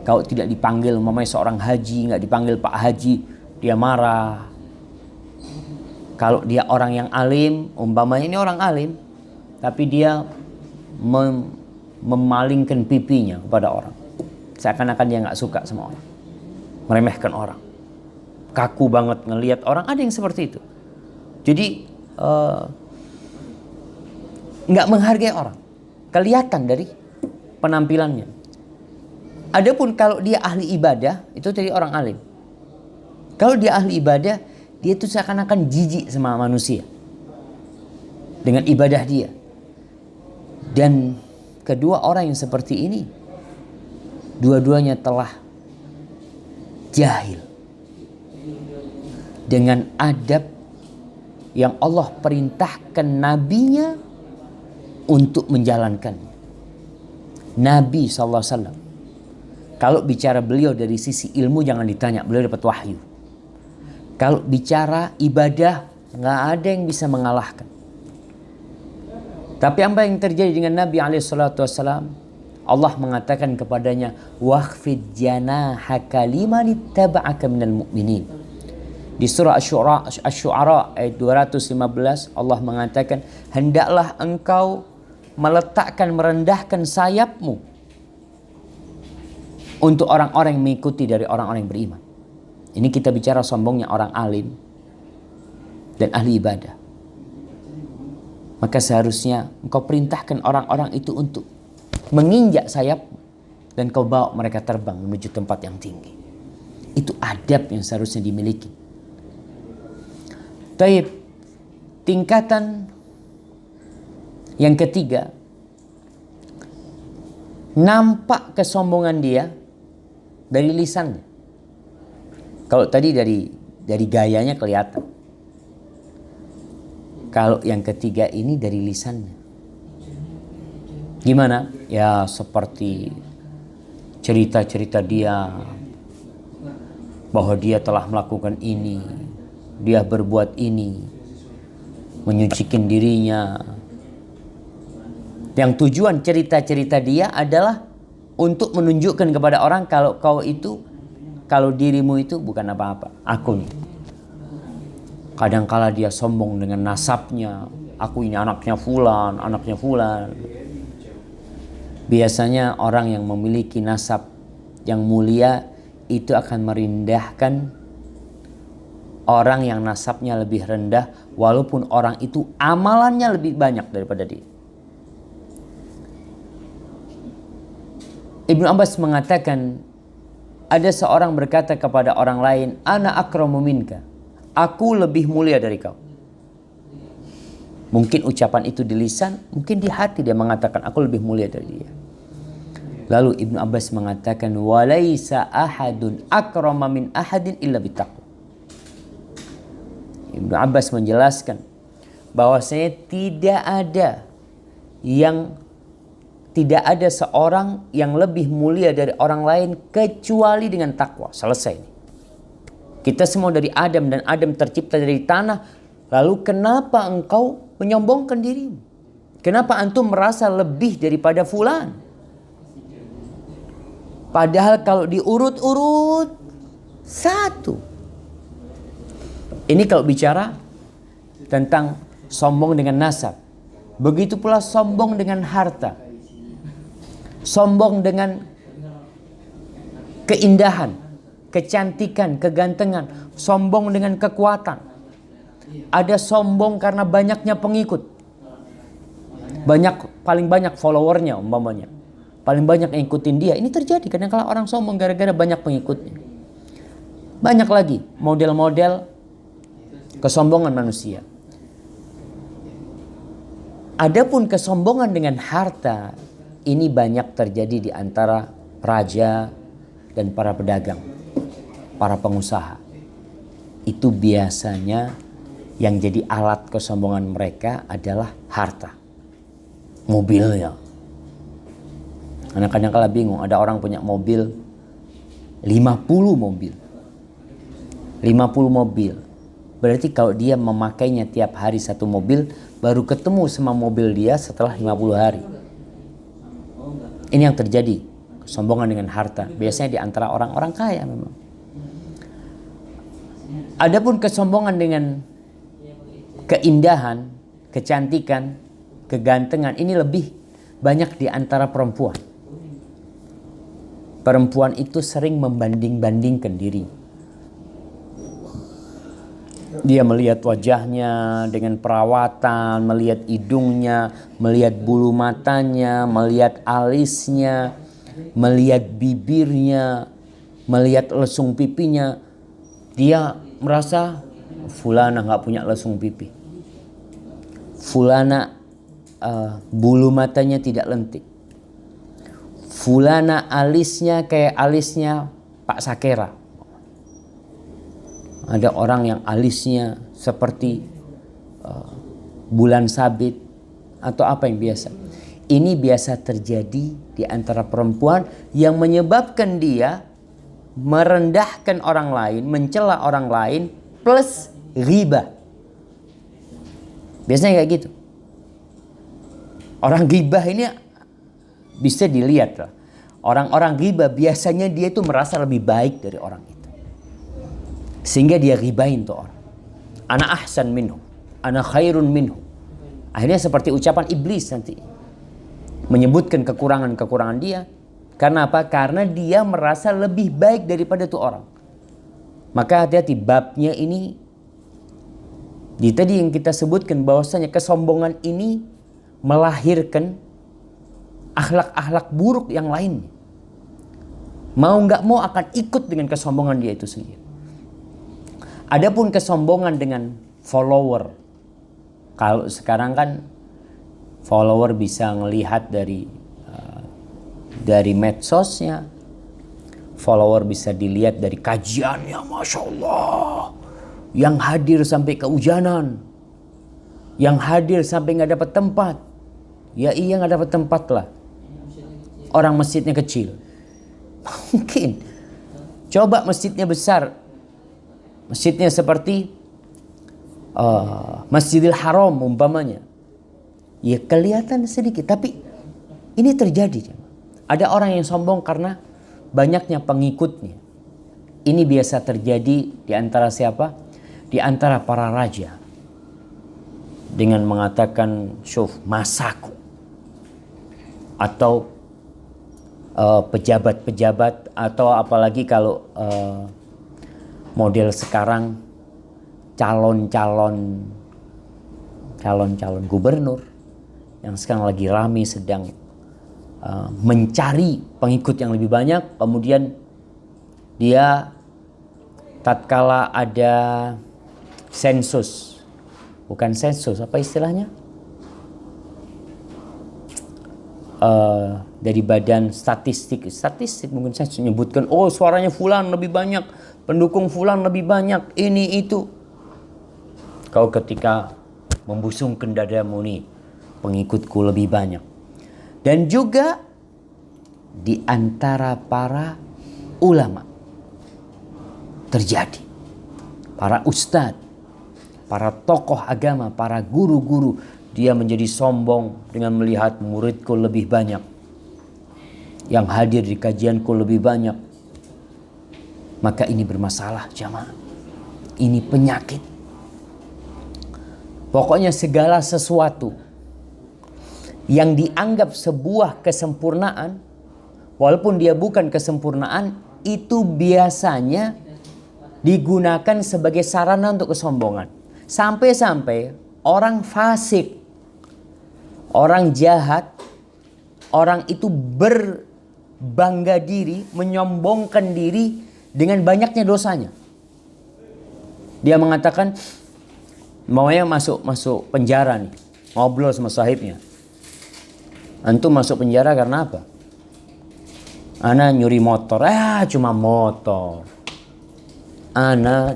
Kalau tidak dipanggil, umpamanya seorang haji, nggak dipanggil Pak Haji, dia marah. Kalau dia orang yang alim, umpamanya ini orang alim, tapi dia memalingkan pipinya kepada orang. Seakan-akan dia nggak suka sama orang. Meremehkan orang. Kaku banget ngelihat orang, ada yang seperti itu. Jadi nggak menghargai orang. Kelihatan dari penampilannya. Adapun kalau dia ahli ibadah, itu dari orang alim. Kalau dia ahli ibadah, dia tuh seakan-akan jijik sama manusia dengan ibadah dia. Dan kedua orang yang seperti ini, dua-duanya telah jahil dengan adab yang Allah perintahkan nabinya untuk menjalankannya. Nabi SAW, kalau bicara beliau dari sisi ilmu jangan ditanya, beliau dapat wahyu. Kalau bicara ibadah, nggak ada yang bisa mengalahkan. Tapi apa yang terjadi dengan Nabi SAW? Allah mengatakan kepadanya, "Wakhfid janahaka liman ittaba'aka minal mu'minin." Di surah Asy-Syu'ara ayat 215 Allah mengatakan, hendaklah engkau meletakkan, merendahkan sayapmu untuk orang-orang yang mengikuti dari orang-orang yang beriman. Ini kita bicara sombongnya orang alim dan ahli ibadah. Maka seharusnya engkau perintahkan orang-orang itu untuk menginjak sayap dan kau bawa mereka terbang menuju tempat yang tinggi. Itu adab yang seharusnya dimiliki. Taib, tingkatan yang ketiga, nampak kesombongan dia dari lisannya. Kalau tadi dari gayanya kelihatan. Kalau yang ketiga ini dari lisannya. Gimana? Ya seperti cerita-cerita dia bahwa dia telah melakukan ini, dia berbuat ini, menyucikan dirinya. Yang tujuan cerita-cerita dia adalah untuk menunjukkan kepada orang kalau dirimu itu bukan apa-apa, aku nih. Kadangkala dia sombong dengan nasabnya, aku ini anaknya fulan, anaknya fulan. Biasanya orang yang memiliki nasab yang mulia itu akan merendahkan orang yang nasabnya lebih rendah, walaupun orang itu amalannya lebih banyak daripada dia. Ibnu Abbas mengatakan, ada seorang berkata kepada orang lain, ana akramu minka, aku lebih mulia dari kau. Mungkin ucapan itu di lisan, mungkin di hati dia mengatakan aku lebih mulia dari dia. Lalu Ibnu Abbas mengatakan, walaisa ahadun akrama min ahadin illa bittaqwa. Ibnu Abbas menjelaskan bahwasanya tidak ada seorang yang lebih mulia dari orang lain kecuali dengan takwa. Selesai. Kita semua dari Adam, dan Adam tercipta dari tanah. Lalu kenapa engkau menyombongkan dirimu? Kenapa antum merasa lebih daripada fulan? Padahal kalau diurut-urut satu. Ini kalau bicara tentang sombong dengan nasab. Begitu pula sombong dengan harta. Sombong dengan keindahan, kecantikan, kegantengan. Sombong dengan kekuatan. Ada sombong karena banyaknya pengikut. Paling banyak followernya umpamanya. Paling banyak yang ikutin dia. Ini terjadi kadang-kala orang sombong gara-gara banyak pengikutnya. Banyak lagi model-model kesombongan manusia. Adapun kesombongan dengan harta, ini banyak terjadi di antara raja dan para pedagang, para pengusaha. Itu biasanya yang jadi alat kesombongan mereka adalah harta, mobilnya. Kadang-kadang kala bingung, ada orang punya mobil 50 mobil. 50 mobil. Berarti kalau dia memakainya tiap hari satu mobil, baru ketemu sama mobil dia setelah 50 hari. Ini yang terjadi, kesombongan dengan harta. Biasanya di antara orang-orang kaya memang. Adapun kesombongan dengan keindahan, kecantikan, kegantengan, ini lebih banyak di antara perempuan. Perempuan itu sering membanding-bandingkan diri. Dia melihat wajahnya dengan perawatan, melihat hidungnya, melihat bulu matanya, melihat alisnya, melihat bibirnya, melihat lesung pipinya. Dia merasa fulana gak punya lesung pipi. Fulana bulu matanya tidak lentik. Fulana alisnya kayak alisnya Pak Sakera. Ada orang yang alisnya seperti bulan sabit atau apa yang biasa. Ini biasa terjadi di antara perempuan yang menyebabkan dia merendahkan orang lain, mencela orang lain, plus ghibah. Biasanya kayak gitu. Orang ghibah ini bisa dilihat lah. Orang-orang ghibah biasanya dia itu merasa lebih baik dari orang itu. Sehingga dia ghibahin tuh orang. Ana ahsan minhu, ana khairun minhu. Akhirnya seperti ucapan iblis nanti. Menyebutkan kekurangan-kekurangan dia. Karena apa? Karena dia merasa lebih baik daripada tuh orang. Maka hati-hati, babnya ini di tadi yang kita sebutkan bahwasanya kesombongan ini melahirkan akhlak-akhlak buruk yang lainnya. Mau nggak mau akan ikut dengan kesombongan dia itu sendiri. Adapun kesombongan dengan follower. Kalau sekarang kan follower bisa ngelihat dari medsosnya. Follower bisa dilihat dari kajiannya, Masya Allah. Yang hadir sampai kehujanan. Yang hadir sampai nggak dapat tempat. Ya iya nggak dapat tempat lah. Orang masjidnya kecil. Mungkin. Coba masjidnya besar. masjidnya seperti Masjidil Haram umpamanya, ya kelihatan sedikit, tapi ini terjadi. Ada orang yang sombong karena banyaknya pengikutnya. Ini biasa terjadi di antara siapa? Di antara para raja. Dengan mengatakan, "Syuf, masaku." Atau pejabat-pejabat, atau apalagi kalau model sekarang calon-calon gubernur yang sekarang lagi ramai sedang mencari pengikut yang lebih banyak. Kemudian dia tatkala ada sensus, bukan sensus, apa istilahnya, dari badan statistik mungkin saya menyebutkan, oh suaranya fulan lebih banyak, pendukung fulan lebih banyak, ini itu. Kau ketika membusungkan dadamu nih, pengikutku lebih banyak. Dan juga di antara para ulama terjadi. Para ustadz, para tokoh agama, para guru-guru, dia menjadi sombong dengan melihat muridku lebih banyak, yang hadir di kajianku lebih banyak. Maka ini bermasalah jamaah. Ini penyakit. Pokoknya segala sesuatu yang dianggap sebuah kesempurnaan, walaupun dia bukan kesempurnaan, itu biasanya digunakan sebagai sarana untuk kesombongan. Sampai-sampai orang fasik, orang jahat, orang itu berbangga diri, menyombongkan diri dengan banyaknya dosanya. Dia mengatakan, maunya masuk penjara nih, ngobrol sama sahibnya. Antum masuk penjara karena apa? Ana nyuri motor. Cuma motor. Ana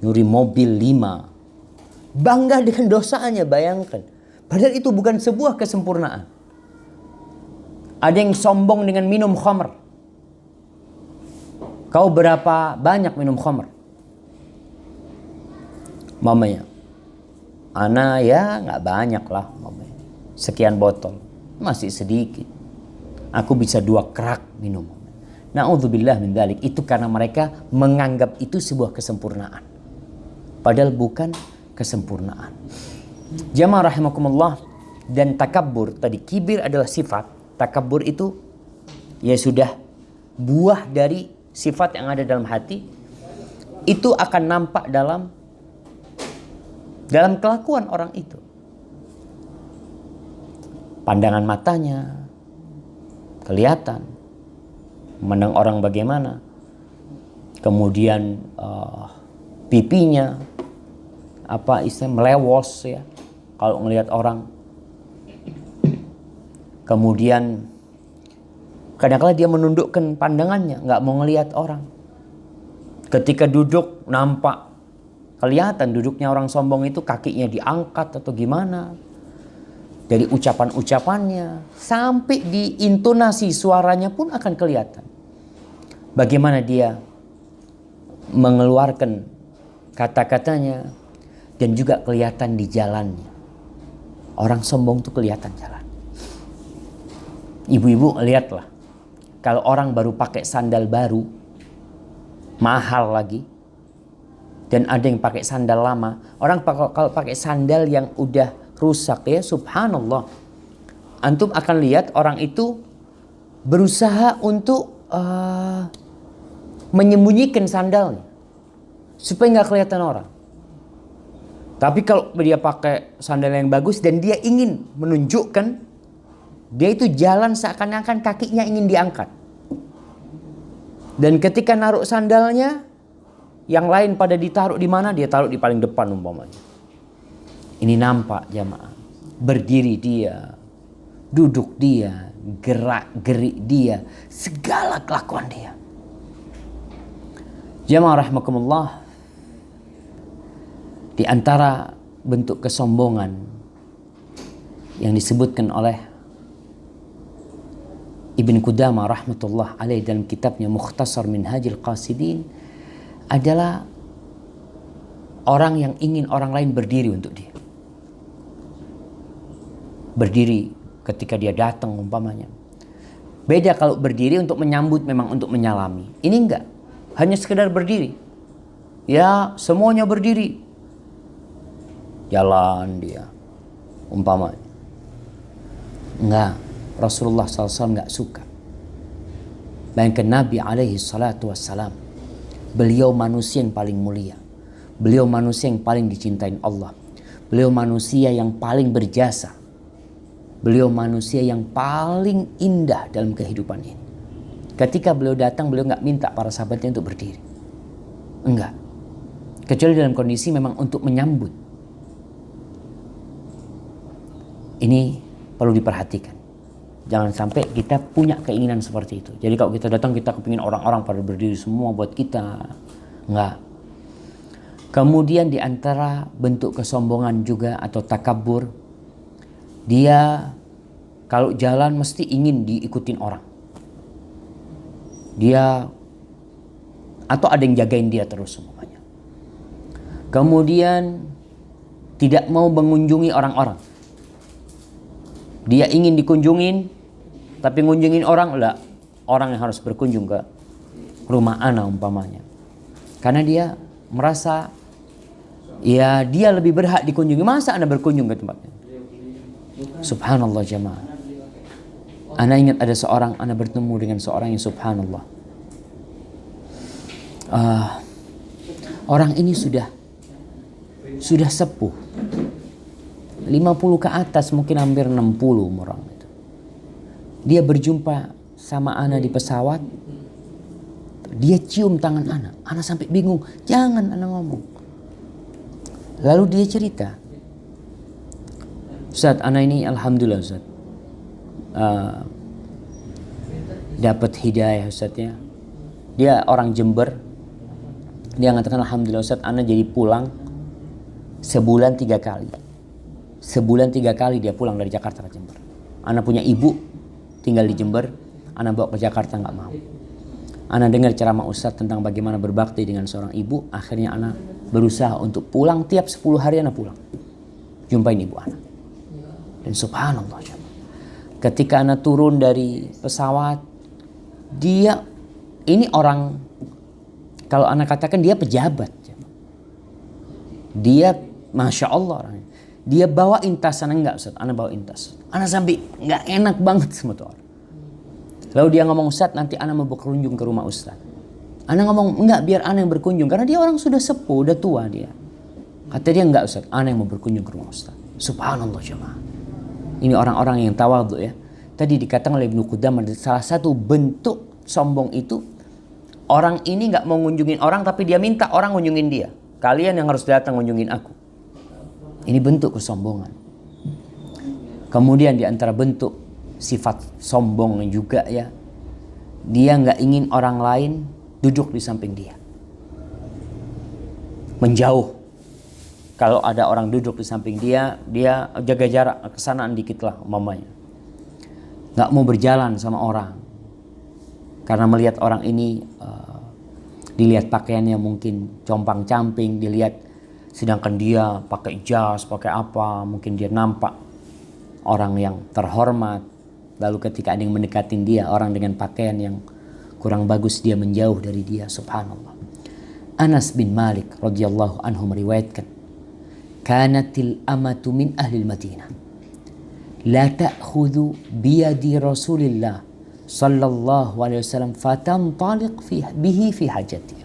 nyuri mobil 5. Bangga dengan dosanya, bayangkan. Padahal itu bukan sebuah kesempurnaan. Ada yang sombong dengan minum khamr. Kau berapa banyak minum khamr? Mamanya, ana ya nggak banyak lah, mamanya. Sekian botol, masih sedikit. Aku bisa 2 kerak minum. Na'udzubillah min dzalik. Itu karena mereka menganggap itu sebuah kesempurnaan. Padahal bukan kesempurnaan. Jamaah rahimakumullah. Dan takabbur, tadi kibir adalah sifat. Takabbur itu ya sudah buah dari sifat yang ada dalam hati. Itu akan nampak dalam kelakuan orang itu. Pandangan matanya kelihatan, memandang orang bagaimana. Kemudian pipinya apa istilah melewos ya kalau ngelihat orang. Kemudian kadang-kadang dia menundukkan pandangannya, nggak mau ngelihat orang. Ketika duduk nampak kelihatan duduknya orang sombong itu, kakinya diangkat atau gimana. Dari ucapan-ucapannya sampai di intonasi suaranya pun akan kelihatan. Bagaimana dia mengeluarkan kata-katanya dan juga kelihatan di jalannya. Orang sombong itu kelihatan jalan. Ibu-ibu lihatlah. Kalau orang baru pakai sandal baru, mahal lagi. Dan ada yang pakai sandal lama. Orang kalau pakai sandal yang udah rusak ya, subhanallah. Antum akan lihat orang itu berusaha untuk menyembunyikan sandalnya supaya nggak kelihatan orang. Tapi kalau dia pakai sandal yang bagus dan dia ingin menunjukkan, dia itu jalan seakan-akan kakinya ingin diangkat. Dan ketika naruh sandalnya, yang lain pada ditaruh di mana, dia taruh di paling depan umpamanya. Ini nampak jamaah. Berdiri dia, duduk dia, gerak-gerik dia, segala kelakuan dia. Jamaah rahimakumullah, di antara bentuk kesombongan yang disebutkan oleh Ibn Qudamah rahmatullah alaih dalam kitabnya Mukhtasar Minhajil Qasidin adalah orang yang ingin orang lain berdiri untuk dia. Berdiri ketika dia datang umpamanya. Beda kalau berdiri untuk menyambut, memang untuk menyalami. Ini enggak, hanya sekedar berdiri. Ya, semuanya berdiri. Jalan dia umpamanya. Enggak, Rasulullah SAW enggak suka. Bayangkan Nabi alaihi salatu wassalam, beliau manusia yang paling mulia. Beliau manusia yang paling dicintai Allah. Beliau manusia yang paling berjasa. Beliau manusia yang paling indah dalam kehidupan ini. Ketika beliau datang, beliau enggak minta para sahabatnya untuk berdiri. Enggak. Kecuali dalam kondisi memang untuk menyambut. Ini perlu diperhatikan. Jangan sampai kita punya keinginan seperti itu. Jadi kalau kita datang, kita kepingin orang-orang pada berdiri semua buat kita. Enggak. Kemudian di antara bentuk kesombongan juga atau takabur, dia kalau jalan mesti ingin diikutin orang. Dia atau ada yang jagain dia terus semuanya. Kemudian tidak mau mengunjungi orang-orang. Dia ingin dikunjungin, tapi ngunjungin orang, enggak. Orang yang harus berkunjung ke rumah ana umpamanya. Karena dia merasa ya dia lebih berhak dikunjungi. Masa ana berkunjung ke tempatnya? Subhanallah jemaah. Ana ingat ada seorang, ana bertemu dengan seorang yang subhanallah. Orang ini sudah sepuh. 50 ke atas, mungkin hampir 60 orang itu. Dia berjumpa sama ana di pesawat. Dia cium tangan ana. Ana sampai bingung. Jangan ana ngomong. Lalu dia cerita. Ustaz, ana ini alhamdulillah Ustaz. Dapat hidayah Ustaznya. Dia orang Jember. Dia mengatakan alhamdulillah Ustaz, ana jadi pulang sebulan 3 kali. Sebulan 3 kali dia pulang dari Jakarta ke Jember. Ana punya ibu tinggal di Jember. Ana bawa ke Jakarta nggak mau. Ana dengar ceramah Ustaz tentang bagaimana berbakti dengan seorang ibu. Akhirnya ana berusaha untuk pulang. Tiap 10 hari ana pulang. Jumpain ibu ana. Dan subhanallah. Ketika ana turun dari pesawat. Dia, ini orang, kalau ana katakan dia pejabat. Dia Masya Allah orangnya. Dia bawain tas, ana enggak Ustaz. Ana bawain tas. Ana sampai enggak enak banget sama tuh orang. Lalu dia ngomong, Ustaz nanti ana mau berkunjung ke rumah Ustaz. Ana ngomong, enggak, biar ana yang berkunjung. Karena dia orang sudah sepuh, udah tua dia. Kata dia, enggak Ustaz, ana yang mau berkunjung ke rumah Ustaz. Subhanallah jemaah. Ini orang-orang yang tawadhu ya. Tadi dikatakan oleh Ibnu Qudamah, salah satu bentuk sombong itu, orang ini enggak mau ngunjungin orang, tapi dia minta orang ngunjungin dia. Kalian yang harus datang ngunjungin aku. Ini bentuk kesombongan. Kemudian di antara bentuk sifat sombong juga ya, dia nggak ingin orang lain duduk di samping dia. Menjauh. Kalau ada orang duduk di samping dia, dia jaga jarak, kesanaan dikit lah umpamanya. Nggak mau berjalan sama orang. Karena melihat orang ini, dilihat pakaiannya mungkin compang-camping, dilihat sedangkan dia pakai jas, pakai apa, mungkin dia nampak orang yang terhormat. Lalu ketika ada yang mendekatin dia, orang dengan pakaian yang kurang bagus, dia menjauh dari dia. Subhanallah. Anas bin Malik radhiyallahu anhu meriwayatkan, kanatil amatu min ahli Madinah la ta'khudhu biyadi Rasulillah sallallahu alaihi wasallam fatantaliq bihi fi hajati.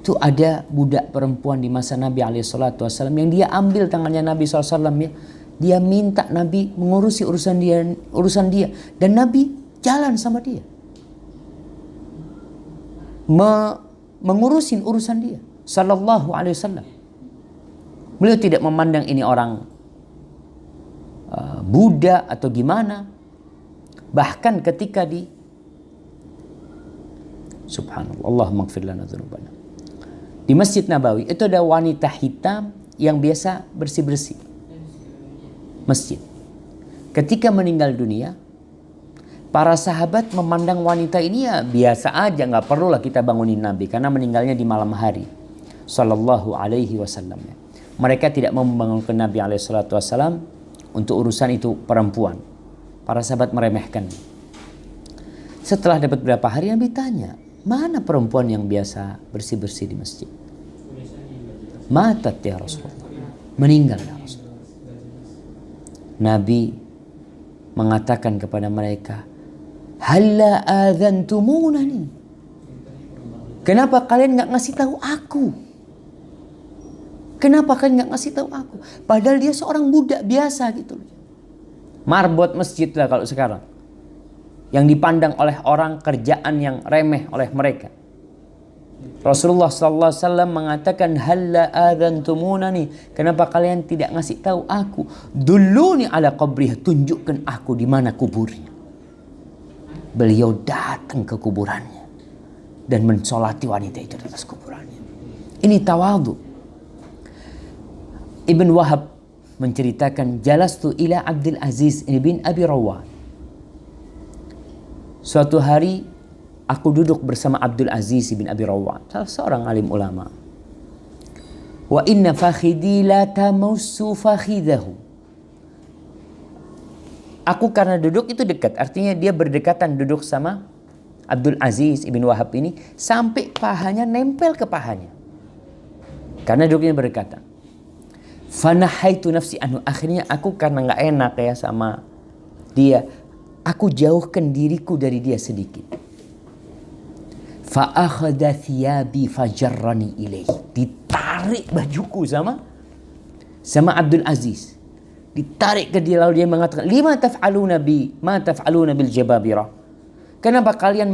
Itu ada budak perempuan di masa Nabi SAW yang dia ambil tangannya Nabi SAW ya. Dia minta Nabi mengurusi urusan dia. Dan Nabi jalan sama dia. Mengurusin urusan dia. Sallallahu alaihi wasallam. Beliau tidak memandang ini orang budak atau gimana. Bahkan ketika subhanallah, Allahumma ighfir lana dzunubana. Di Masjid Nabawi itu ada wanita hitam yang biasa bersih-bersih masjid. Ketika meninggal dunia, para sahabat memandang wanita ini ya biasa aja, nggak perlulah kita bangunin Nabi karena meninggalnya di malam hari. sallallahu alaihi wasallam. Mereka tidak mau membangunkan Nabi alaihi salatu wasallam untuk urusan itu perempuan. Para sahabat meremehkan. Setelah dapat beberapa hari Nabi tanya, mana perempuan yang biasa bersih-bersih di masjid? Matat ya Rasulullah. Meninggal ya Rasulullah. Nabi mengatakan kepada mereka, halla adzantumunani. Kenapa kalian nggak ngasih tahu aku? Kenapa kalian nggak ngasih tahu aku? Padahal dia seorang budak biasa gitu. Marbot masjid lah kalau sekarang. Yang dipandang oleh orang kerjaan yang remeh oleh mereka. Rasulullah SAW mengatakan, halla adzantumunani. Kenapa kalian tidak ngasih tahu aku? Dulluni ala qabriha. Tunjukkan aku di mana kuburnya. Beliau datang ke kuburannya dan mensolati wanita itu di atas kuburannya. Ini tawadhu. Ibn Wahab menceritakan, jalastu ila Abdul Aziz bin Abi Rawat. Suatu hari aku duduk bersama Abdul Aziz bin Abi Rawat, salah seorang alim ulama. Wa inna fakhidi la tamassu fakhidahu. Aku karena duduk itu dekat, artinya dia berdekatan duduk sama Abdul Aziz bin Wahab ini sampai pahanya nempel ke pahanya. Karena duduknya berdekatan. Fanahaitu nafsi anhu. Akhirnya aku karena nggak enak ya sama dia, aku jauhkan diriku dari dia sedikit. Fa akhadha thiyabi fajarrani ilaih. Ditarik bajuku sama Abdul Aziz. Ditarik ke dia lalu dia mengatakan, lima taf'aluna bi ma taf'aluna bil jababirah. Kenapa kalian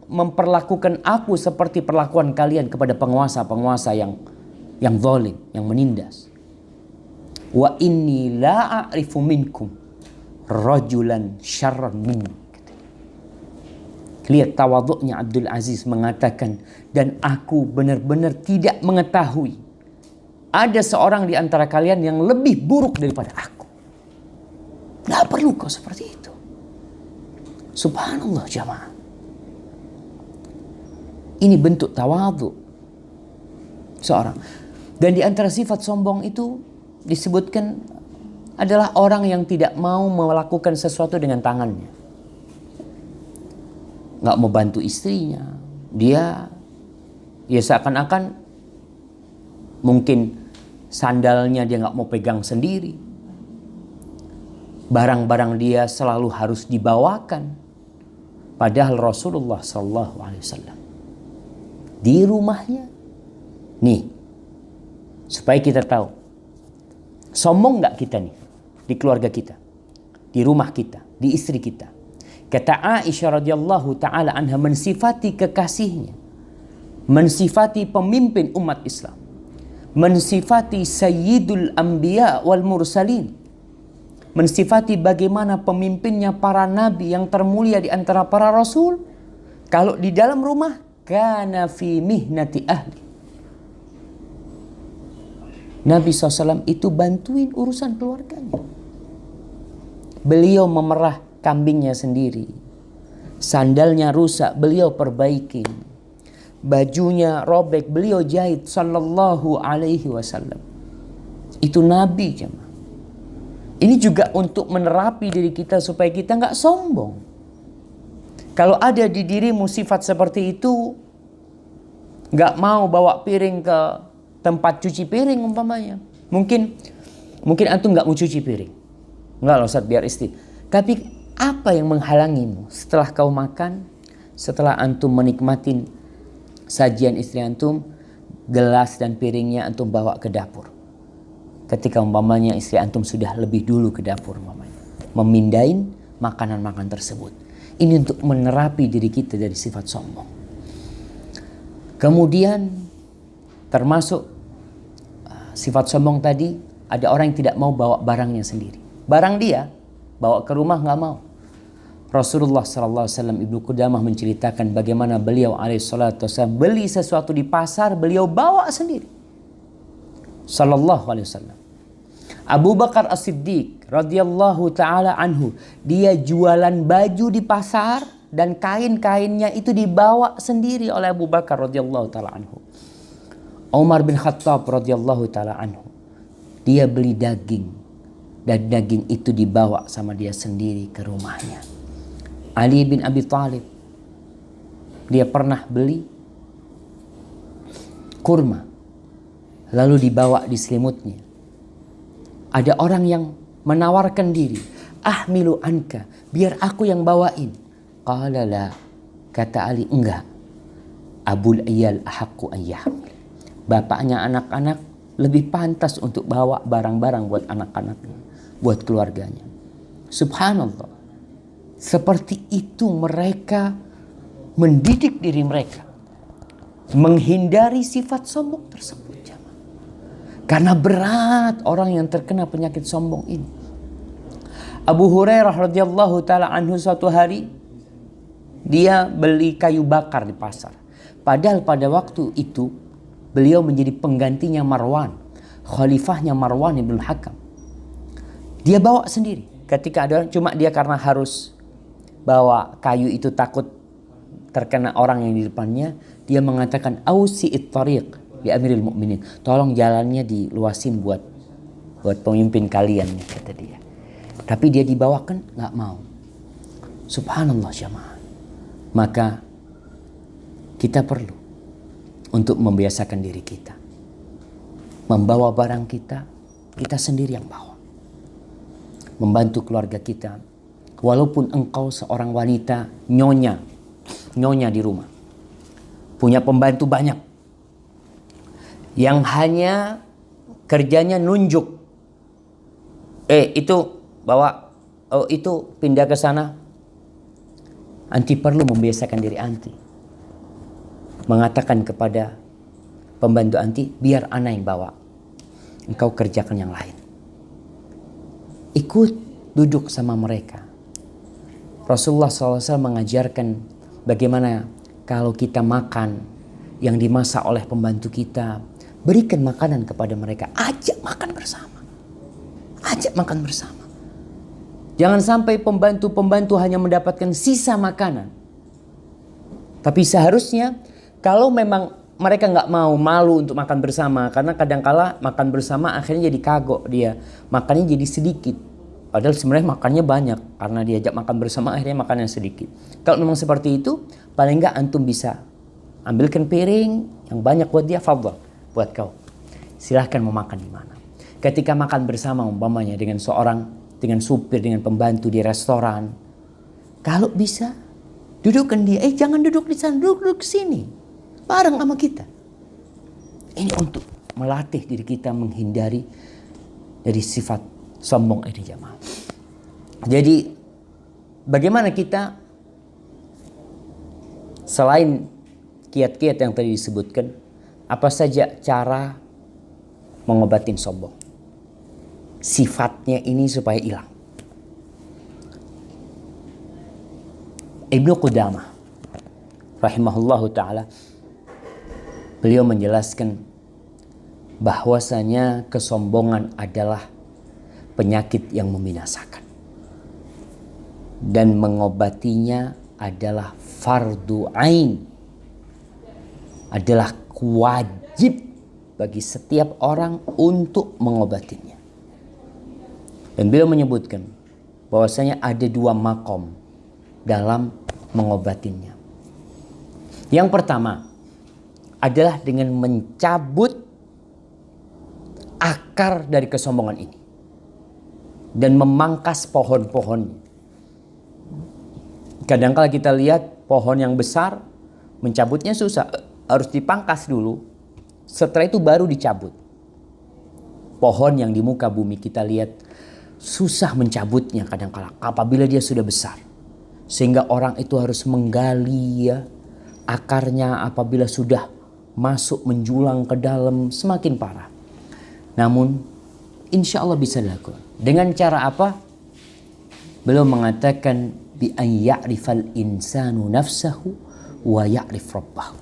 memperlakukan aku seperti perlakuan kalian kepada penguasa-penguasa yang zalim, yang menindas? Wa inni la a'rifu minkum rajulan syarran minni. Lihat tawaduknya Abdul Aziz mengatakan, dan aku benar-benar tidak mengetahui ada seorang di antara kalian yang lebih buruk daripada aku. Nggak perlu kau seperti itu. Subhanallah jamaah. Ini bentuk tawadhu seorang. Dan di antara sifat sombong itu disebutkan adalah orang yang tidak mau melakukan sesuatu dengan tangannya. Nggak mau bantu istrinya. Dia seakan-akan mungkin sandalnya dia nggak mau pegang sendiri. Barang-barang dia selalu harus dibawakan. Padahal Rasulullah SAW di rumahnya, nih, supaya kita tahu, sombong nggak kita nih di keluarga kita, di rumah kita, di istri kita. Kata Aisyah radhiyallahu taala anha mensifati kekasihnya, mensifati pemimpin umat Islam, mensifati sayyidul anbiya wal mursalin, mensifati bagaimana pemimpinnya para nabi yang termulia di antara para rasul. Kalau di dalam rumah, kana fi mihnati ahli. Nabi SAW itu bantuin urusan keluarganya. Beliau memerah kambingnya sendiri. Sandalnya rusak, beliau perbaikin. Bajunya robek, beliau jahit sallallahu alaihi wasallam. Itu Nabi jemaah. Ini juga untuk menerapi diri kita supaya kita nggak sombong. Kalau ada di dirimu sifat seperti itu, nggak mau bawa piring ke tempat cuci piring umpamanya. Mungkin antum nggak mau cuci piring. Nggak loh Ustaz, biar istri. Tapi apa yang menghalangimu setelah kau makan, setelah antum menikmatin sajian istri antum, gelas dan piringnya antum bawa ke dapur. Ketika umpamanya istri antum sudah lebih dulu ke dapur umpamanya, memindahin makanan-makanan tersebut. Ini untuk menerapi diri kita dari sifat sombong. Kemudian termasuk sifat sombong tadi, ada orang yang tidak mau bawa barangnya sendiri. Barang dia bawa ke rumah nggak mau. Rasulullah SAW Ibnu Qudamah menceritakan bagaimana beliau alaihissalatu wassalam beli sesuatu di pasar, beliau bawa sendiri. Sallallahu alaihi wasallam. Abu Bakar As-Siddiq radhiyallahu taala anhu, dia jualan baju di pasar dan kain-kainnya itu dibawa sendiri oleh Abu Bakar radhiyallahu taala anhu. Umar bin Khattab radhiyallahu taala anhu, dia beli daging dan daging itu dibawa sama dia sendiri ke rumahnya. Ali bin Abi Thalib, dia pernah beli kurma lalu dibawa di selimutnya. Ada orang yang menawarkan diri, ahmilu anka, biar aku yang bawain. Qala la, kata Ali, enggak. Abul Iyal ahaqqu an yahmil. Bapaknya anak-anak lebih pantas untuk bawa barang-barang buat anak-anaknya, buat keluarganya. Subhanallah. Seperti itu mereka mendidik diri mereka menghindari sifat sombong tersebut. Karena berat orang yang terkena penyakit sombong ini. Abu Hurairah radhiyallahu taala anhu suatu hari dia beli kayu bakar di pasar. Padahal pada waktu itu beliau menjadi penggantinya Marwan, khalifahnya Marwan ibn Hakam. Dia bawa sendiri. Ketika ada orang, cuma dia karena harus bawa kayu itu takut terkena orang yang di depannya, dia mengatakan ausi'it tariq di Amirul Mukminin, tolong jalannya diluasin buat pemimpin kalian, kata dia. Tapi dia dibawakan nggak mau. Subhanallah jamaah. Maka kita perlu untuk membiasakan diri kita membawa barang kita sendiri yang bawa, membantu keluarga kita. Walaupun engkau seorang wanita nyonya di rumah, punya pembantu banyak yang hanya kerjanya nunjuk, itu bawa, itu pindah ke sana. Anti perlu membiasakan diri anti mengatakan kepada pembantu anti, biar ana yang bawa, engkau kerjakan yang lain. Ikut duduk sama mereka. Rasulullah SAW mengajarkan bagaimana kalau kita makan yang dimasak oleh pembantu kita, berikan makanan kepada mereka. Ajak makan bersama. Ajak makan bersama. Jangan sampai pembantu-pembantu hanya mendapatkan sisa makanan. Tapi seharusnya kalau memang mereka nggak mau, malu untuk makan bersama, karena kadangkala makan bersama akhirnya jadi kagok dia. Makannya jadi sedikit. Padahal sebenarnya makannya banyak. Karena diajak makan bersama akhirnya makannya sedikit. Kalau memang seperti itu, paling nggak antum bisa ambilkan piring yang banyak buat dia, fadhal. Buat kau, silahkan mau makan di mana. Ketika makan bersama umpamanya dengan dengan supir, dengan pembantu di restoran, kalau bisa dudukkan dia. Jangan duduk di sana, duduk di sini, bareng sama kita. Ini untuk melatih diri kita menghindari dari sifat sombong ini jamaah. Jadi bagaimana kita selain kiat-kiat yang tadi disebutkan, apa saja cara mengobatin sombong? Sifatnya ini supaya hilang. Ibnu Qudamah rahimahullahu ta'ala, beliau menjelaskan bahwasanya kesombongan adalah penyakit yang membinasakan. Dan mengobatinya adalah fardu ain, adalah wajib bagi setiap orang untuk mengobatinya. Dan beliau menyebutkan bahwasanya ada 2 makom dalam mengobatinya. Yang pertama adalah dengan mencabut akar dari kesombongan ini dan memangkas pohon-pohonnya. Kadang-kala kita lihat pohon yang besar, mencabutnya susah, harus dipangkas dulu. Setelah itu baru dicabut. Pohon yang di muka bumi kita lihat susah mencabutnya kadang-kala apabila dia sudah besar. Sehingga orang itu harus menggali akarnya, apabila sudah masuk menjulang ke dalam semakin parah. Namun insya Allah bisa dilakukan. Dengan cara apa? Beliau mengatakan bi an ya'rifal insanu nafsahu wa ya'rif rabbahu.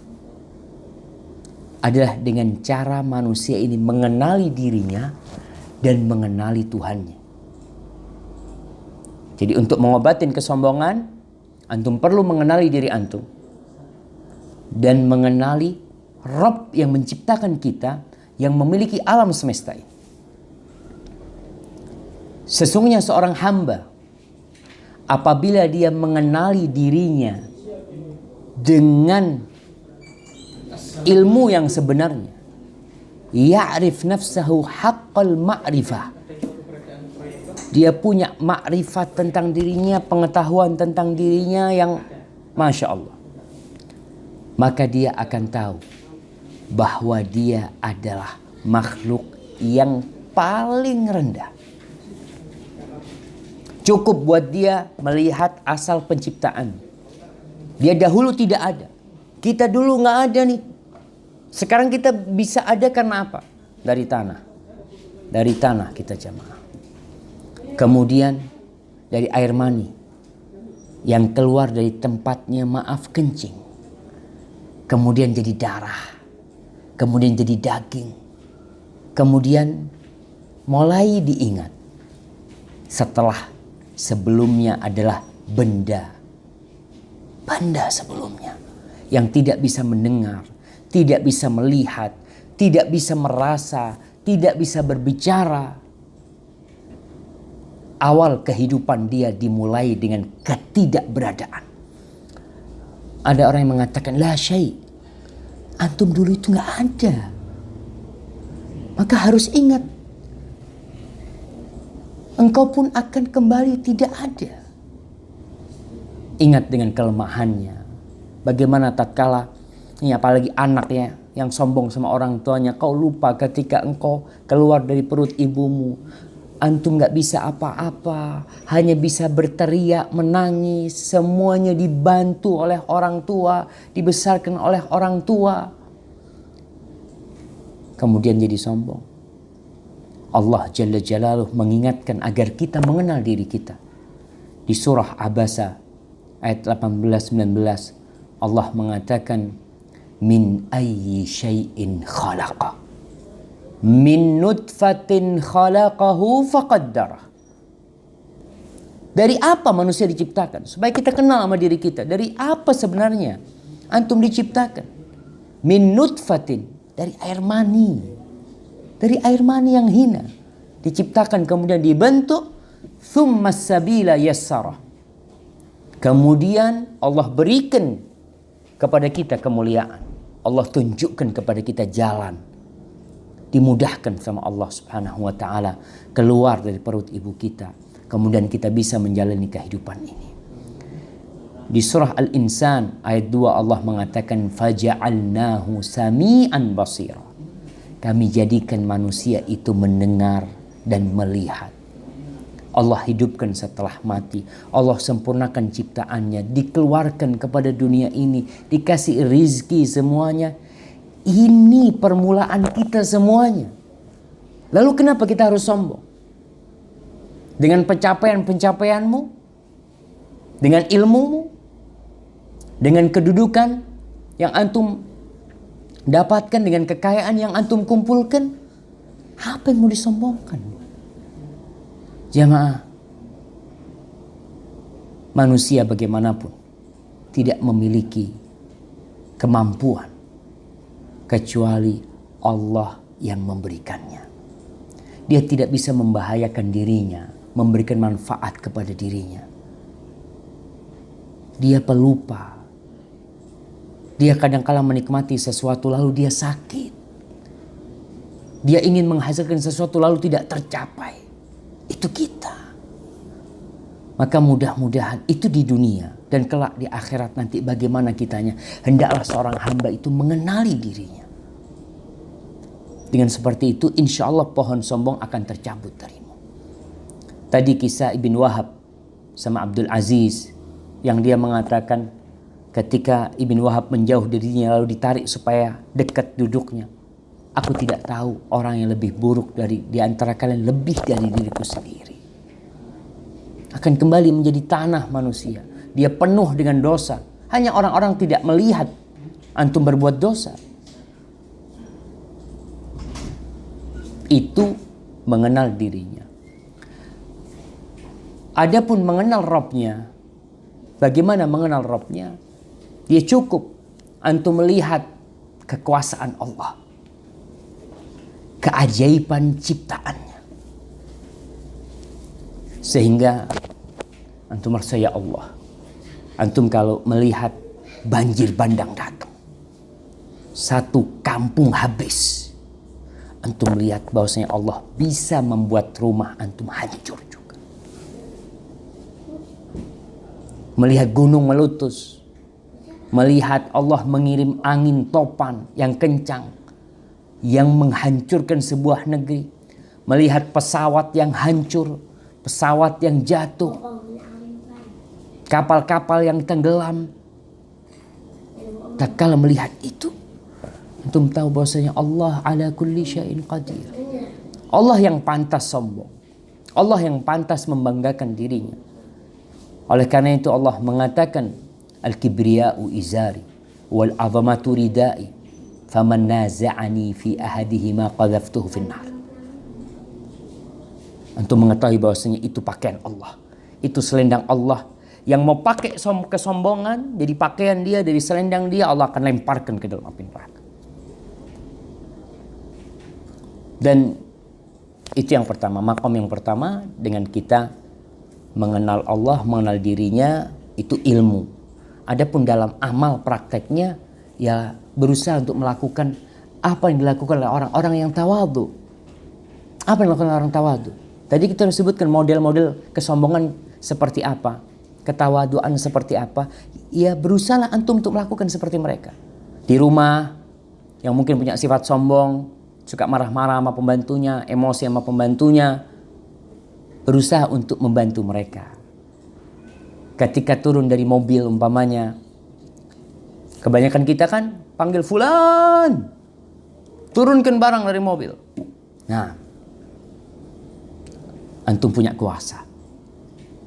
Adalah dengan cara manusia ini mengenali dirinya dan mengenali Tuhannya. Jadi untuk mengobatin kesombongan, antum perlu mengenali diri antum dan mengenali Rabb yang menciptakan kita, yang memiliki alam semesta ini. Sesungguhnya seorang hamba, apabila dia mengenali dirinya dengan ilmu yang sebenarnya, ya'rif nafsahu haqqal ma'rifah, dia punya makrifat tentang dirinya, pengetahuan tentang dirinya yang Masya Allah, maka dia akan tahu bahwa dia adalah makhluk yang paling rendah. Cukup buat dia melihat asal penciptaan. Dia dahulu tidak ada. Kita dulu nggak ada nih. Sekarang kita bisa ada karena apa? Dari tanah. Dari tanah kita jamaah. Kemudian dari air mani yang keluar dari tempatnya kencing. Kemudian jadi darah. Kemudian jadi daging. Kemudian mulai diingat setelah sebelumnya adalah benda sebelumnya yang tidak bisa mendengar, tidak bisa melihat, tidak bisa merasa, tidak bisa berbicara. Awal kehidupan dia dimulai dengan ketidakberadaan. Ada orang yang mengatakan, la syai', antum dulu itu nggak ada. Maka harus ingat, engkau pun akan kembali tidak ada. Ingat dengan kelemahannya. Bagaimana tatkala, ini apalagi anak ya, yang sombong sama orang tuanya, kau lupa ketika engkau keluar dari perut ibumu, antum gak bisa apa-apa, hanya bisa berteriak, menangis, semuanya dibantu oleh orang tua, dibesarkan oleh orang tua. Kemudian jadi sombong. Allah Jalla Jalaluh mengingatkan agar kita mengenal diri kita. Di surah Abasa ayat 18-19 Allah mengatakan, min ayyi syai'in khalaqa, min nutfatin khalaqahu faqaddarah. Dari apa manusia diciptakan? Supaya kita kenal sama diri kita. Dari apa sebenarnya antum diciptakan? Min nutfatin, dari air mani. Dari air mani yang hina. Diciptakan kemudian dibentuk. Thumma sabila yassarah. Kemudian Allah berikan kepada kita kemuliaan. Allah tunjukkan kepada kita jalan. Dimudahkan sama Allah Subhanahu wa ta'ala keluar dari perut ibu kita. Kemudian kita bisa menjalani kehidupan ini. Di surah Al-Insan ayat 2 Allah mengatakan, faja'alnahu sami'an basira. Kami jadikan manusia itu mendengar dan melihat. Allah hidupkan setelah mati. Allah sempurnakan ciptaannya. Dikeluarkan kepada dunia ini. Dikasih rizki semuanya. Ini permulaan kita semuanya. Lalu kenapa kita harus sombong? Dengan pencapaian-pencapaianmu? Dengan ilmumu? Dengan kedudukan yang antum dapatkan? Dengan kekayaan yang antum kumpulkan? Apa yang mau disombongkan? Jamaah, manusia bagaimanapun tidak memiliki kemampuan kecuali Allah yang memberikannya. Dia tidak bisa membahayakan dirinya, memberikan manfaat kepada dirinya. Dia pelupa. Dia kadang-kala menikmati sesuatu lalu dia sakit. Dia ingin menghasilkan sesuatu lalu tidak tercapai. Itu kita. Maka mudah-mudahan itu di dunia dan kelak di akhirat nanti bagaimana kitanya. Hendaklah seorang hamba itu mengenali dirinya. Dengan seperti itu insya Allah pohon sombong akan tercabut darimu. Tadi kisah Ibn Wahab sama Abdul Aziz yang dia mengatakan ketika Ibn Wahab menjauh dirinya lalu ditarik supaya dekat duduknya. Aku tidak tahu orang yang lebih buruk di antara kalian lebih dari diriku sendiri. Akan kembali menjadi tanah manusia. Dia penuh dengan dosa. Hanya orang-orang tidak melihat antum berbuat dosa. Itu mengenal dirinya. Adapun mengenal Rabbnya. Bagaimana mengenal Rabbnya? Dia cukup antum melihat kekuasaan Allah, keajaiban ciptaannya. Sehingga antum merasa, ya Allah, antum kalau melihat banjir bandang datang, satu kampung habis, antum lihat bahwasanya Allah bisa membuat rumah antum hancur juga. Melihat gunung meletus, melihat Allah mengirim angin topan yang kencang yang menghancurkan sebuah negeri, melihat pesawat yang hancur, pesawat yang jatuh, kapal-kapal yang tenggelam. Tak kala melihat itu, antum tahu bahwasanya Allah ala kulli syai'in qadir. Allah yang pantas sombong, Allah yang pantas membanggakan dirinya. Oleh karena itu Allah mengatakan, al-kibriya'u izari wal 'azamatu ridai faman naza'ani fi ahadihima qadhaftuhu finnar. Antum mengetahui bahwasanya itu pakaian Allah, itu selendang Allah. Yang mau pakai kesombongan jadi pakaian dia, dari selendang dia, Allah akan lemparkan ke dalam api neraka. Dan itu yang pertama, makom yang pertama, dengan kita mengenal Allah, mengenal dirinya, itu ilmu. Adapun dalam amal prakteknya, ya berusaha untuk melakukan apa yang dilakukan oleh orang-orang yang tawadhu. Apa yang dilakukan oleh orang tawadhu? Tadi kita sudah sebutkan model-model kesombongan seperti apa, ketawaduan seperti apa. Ya berusaha antum untuk melakukan seperti mereka. Di rumah, yang mungkin punya sifat sombong, suka marah-marah sama pembantunya, emosi sama pembantunya, berusaha untuk membantu mereka. Ketika turun dari mobil umpamanya, kebanyakan kita kan panggil fulan, turunkan barang dari mobil. Nah, antum punya kuasa,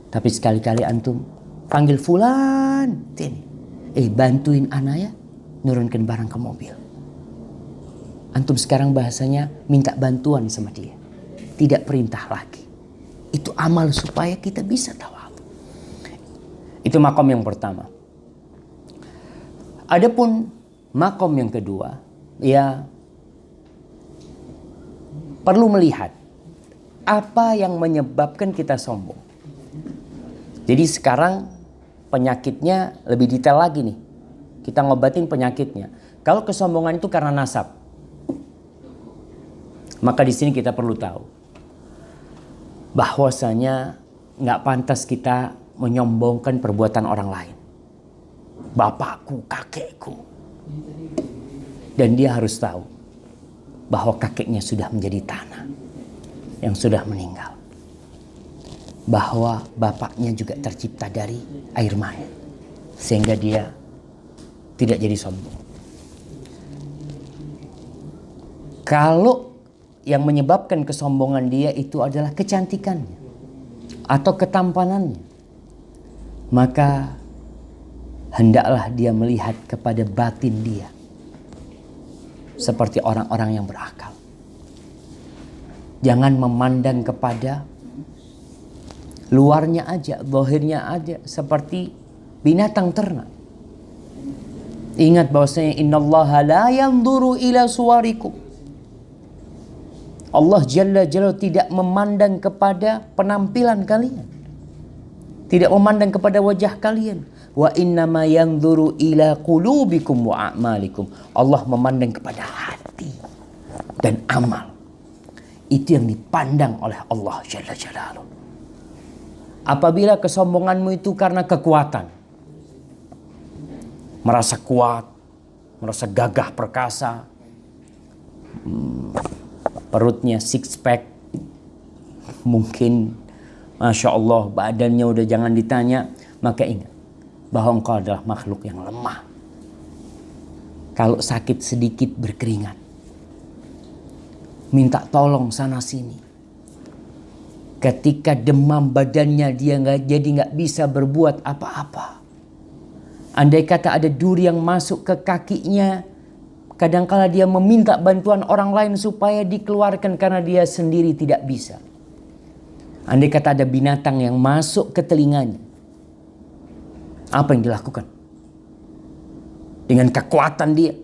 tapi sekali-kali antum panggil fulan, sini, bantuin ana ya, nurunkan barang ke mobil. Antum sekarang bahasanya minta bantuan sama dia, tidak perintah lagi. Itu amal supaya kita bisa tawadhu. Itu makom yang pertama. Adapun makom yang kedua, ya perlu melihat apa yang menyebabkan kita sombong. Jadi sekarang penyakitnya lebih detail lagi nih. Kita ngobatin penyakitnya. Kalau kesombongan itu karena nasab, maka di sini kita perlu tahu bahwasanya nggak pantas kita menyombongkan perbuatan orang lain. Bapakku, kakekku. Dan dia harus tahu bahwa kakeknya sudah menjadi tanah yang sudah meninggal. Bahwa bapaknya juga tercipta dari air mani. Sehingga dia tidak jadi sombong. Kalau yang menyebabkan kesombongan dia itu adalah kecantikannya atau ketampanannya, maka hendaklah dia melihat kepada batin dia seperti orang-orang yang berakal. Jangan memandang kepada luarnya aja, zahirnya aja, seperti binatang ternak. Ingat bahwasanya innallaha la yanzuru ila suwarikum. Allah Jalla Jalla tidak memandang kepada penampilan kalian, tidak memandang kepada wajah kalian. Wa innama yanzuru ila qulubikum wa a'malikum. Allah memandang kepada hati dan amal. Itu yang dipandang oleh Allah Jalla Jalaluhu. Apabila kesombonganmu itu karena kekuatan, merasa kuat, merasa gagah perkasa, perutnya six pack, mungkin Masya Allah badannya udah jangan ditanya, maka ingat bahwa engkau adalah makhluk yang lemah. Kalau sakit sedikit berkeringat, minta tolong sana sini. Ketika demam badannya dia nggak bisa berbuat apa-apa. Andai kata ada duri yang masuk ke kakinya, kadangkala dia meminta bantuan orang lain supaya dikeluarkan karena dia sendiri tidak bisa. Andai kata ada binatang yang masuk ke telinganya, apa yang dilakukan? Dengan kekuatan dia,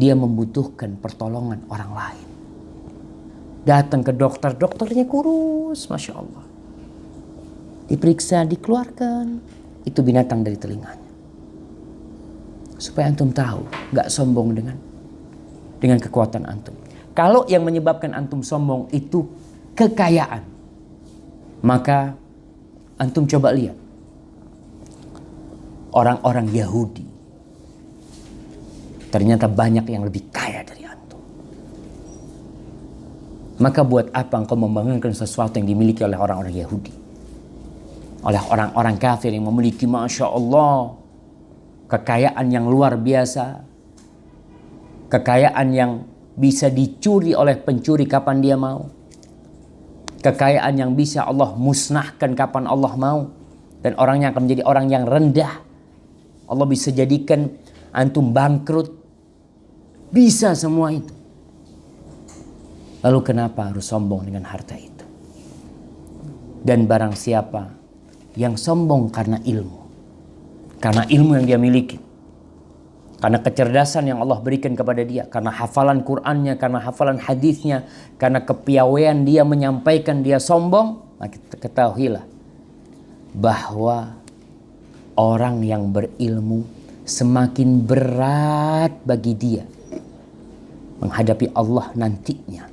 dia membutuhkan pertolongan orang lain. Datang ke dokter, dokternya kurus, Masya Allah. Diperiksa, dikeluarkan, itu binatang dari telinganya. Supaya antum tahu, gak sombong dengan kekuatan antum. Kalau yang menyebabkan antum sombong itu kekayaan, maka antum coba lihat orang-orang Yahudi. Ternyata banyak yang lebih kaya dari antum. Maka buat apa engkau membanggakan sesuatu yang dimiliki oleh orang-orang Yahudi? Oleh orang-orang kafir yang memiliki Masya Allah kekayaan yang luar biasa. Kekayaan yang bisa dicuri oleh pencuri kapan dia mau. Kekayaan yang bisa Allah musnahkan kapan Allah mau. Dan orangnya akan menjadi orang yang rendah. Allah bisa jadikan antum bangkrut. Bisa semua itu. Lalu kenapa harus sombong dengan harta itu? Dan barang siapa yang sombong karena ilmu. Karena ilmu yang dia miliki. Karena kecerdasan yang Allah berikan kepada dia. Karena hafalan Qur'annya, karena hafalan hadisnya, karena kepiawaian dia menyampaikan dia sombong. Maka ketahuilah bahwa orang yang berilmu semakin berat bagi dia menghadapi Allah nantinya.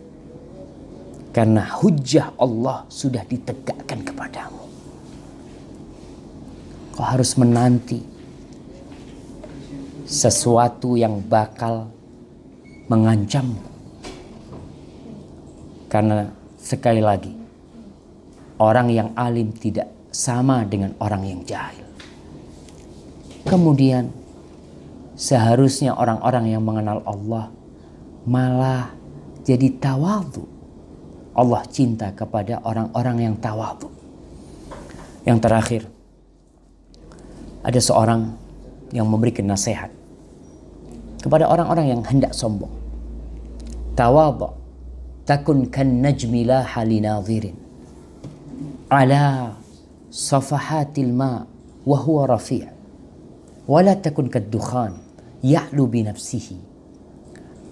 Karena hujjah Allah sudah ditegakkan kepadamu. Kau harus menanti sesuatu yang bakal mengancammu. Karena sekali lagi, orang yang alim tidak sama dengan orang yang jahil. Kemudian seharusnya orang-orang yang mengenal Allah malah jadi tawadhu. Allah cinta kepada orang-orang yang tawadhu. Yang terakhir, ada seorang yang memberikan nasihat kepada orang-orang yang hendak sombong. Tawadhu takun kan najmi laha linadhirin ala safahatil ma wa huwa rafi' wa la takun kaddukhan ya'lu bi nafsihi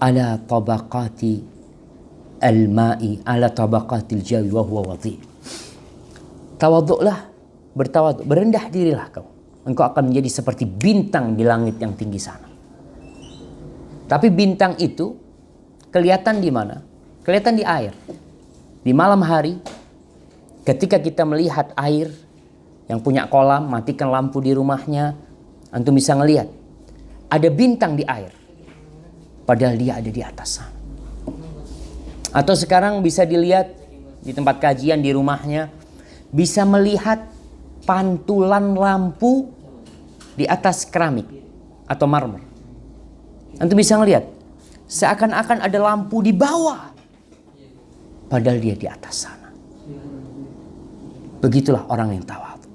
ala tabaqati al-ma'i ala tabaqatil jawi wa huwa wadhi'. Tawadhu'lah, bertawadhu, berendah dirilah kau. Engkau akan menjadi seperti bintang di langit yang tinggi sana. Tapi bintang itu kelihatan di mana? Kelihatan di air. Di malam hari, ketika kita melihat air yang punya kolam, matikan lampu di rumahnya, antum bisa ngelihat ada bintang di air. Padahal dia ada di atas sana. Atau sekarang bisa dilihat di tempat kajian di rumahnya, bisa melihat pantulan lampu di atas keramik atau marmer. Antum bisa ngelihat seakan-akan ada lampu di bawah, padahal dia di atas sana. Begitulah orang yang tawadhu.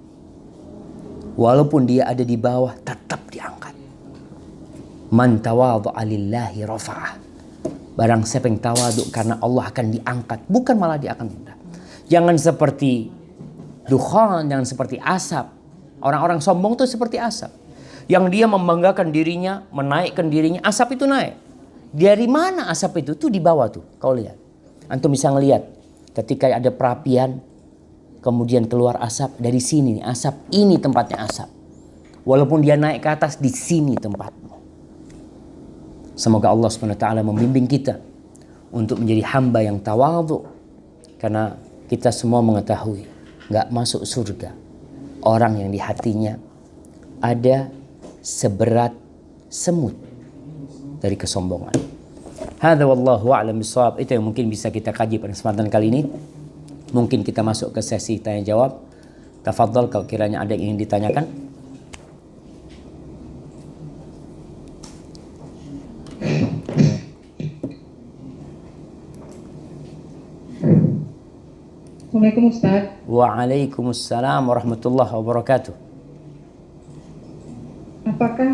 Walaupun dia ada di bawah, tetap diangkat. Man tawadhu'a lillahi rafa'ah. Barang siapa yang tawadhu karena Allah akan diangkat, bukan malah dia akan rendah. Jangan seperti dukhan, jangan seperti asap. Orang-orang sombong itu seperti asap. Yang dia membanggakan dirinya, menaikkan dirinya, asap itu naik. Dari mana asap itu? Tuh di bawah tuh, kau lihat. Antum bisa ngelihat ketika ada perapian, kemudian keluar asap dari sini, asap ini tempatnya asap. Walaupun dia naik ke atas, di sini tempatmu. Semoga Allah SWT membimbing kita untuk menjadi hamba yang tawadhu. Karena kita semua mengetahui gak masuk surga orang yang di hatinya ada seberat semut dari kesombongan. Hadza wallahu a'lam bishawab. Itu yang mungkin bisa kita kaji pada kesempatan kali ini. Mungkin kita masuk ke sesi tanya jawab. Tafadhal kalau kiranya ada yang ingin ditanyakan. Assalamualaikum Ustaz. Waalaikumsalam warahmatullahi wabarakatuh. Apakah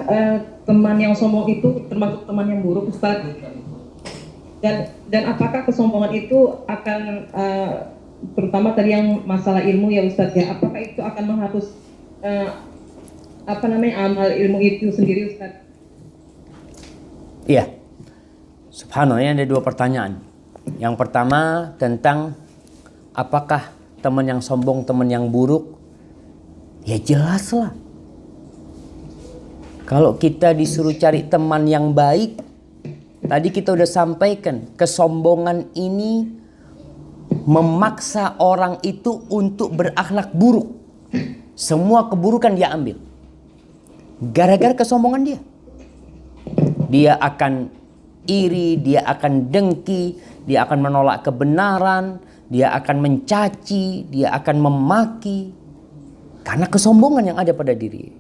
teman yang sombong itu termasuk teman yang buruk Ustaz? Dan apakah kesombongan itu akan terutama tadi yang masalah ilmu ya Ustaz ya, apakah itu akan menghapus Iya. Subhanallah, ini ada dua pertanyaan. Yang pertama tentang apakah teman yang sombong teman yang buruk? Ya jelaslah. Kalau kita disuruh cari teman yang baik, tadi kita udah sampaikan, kesombongan ini memaksa orang itu untuk berakhlak buruk. Semua keburukan dia ambil gara-gara kesombongan dia. Dia akan iri, dia akan dengki, dia akan menolak kebenaran, dia akan mencaci, dia akan memaki karena kesombongan yang ada pada diri.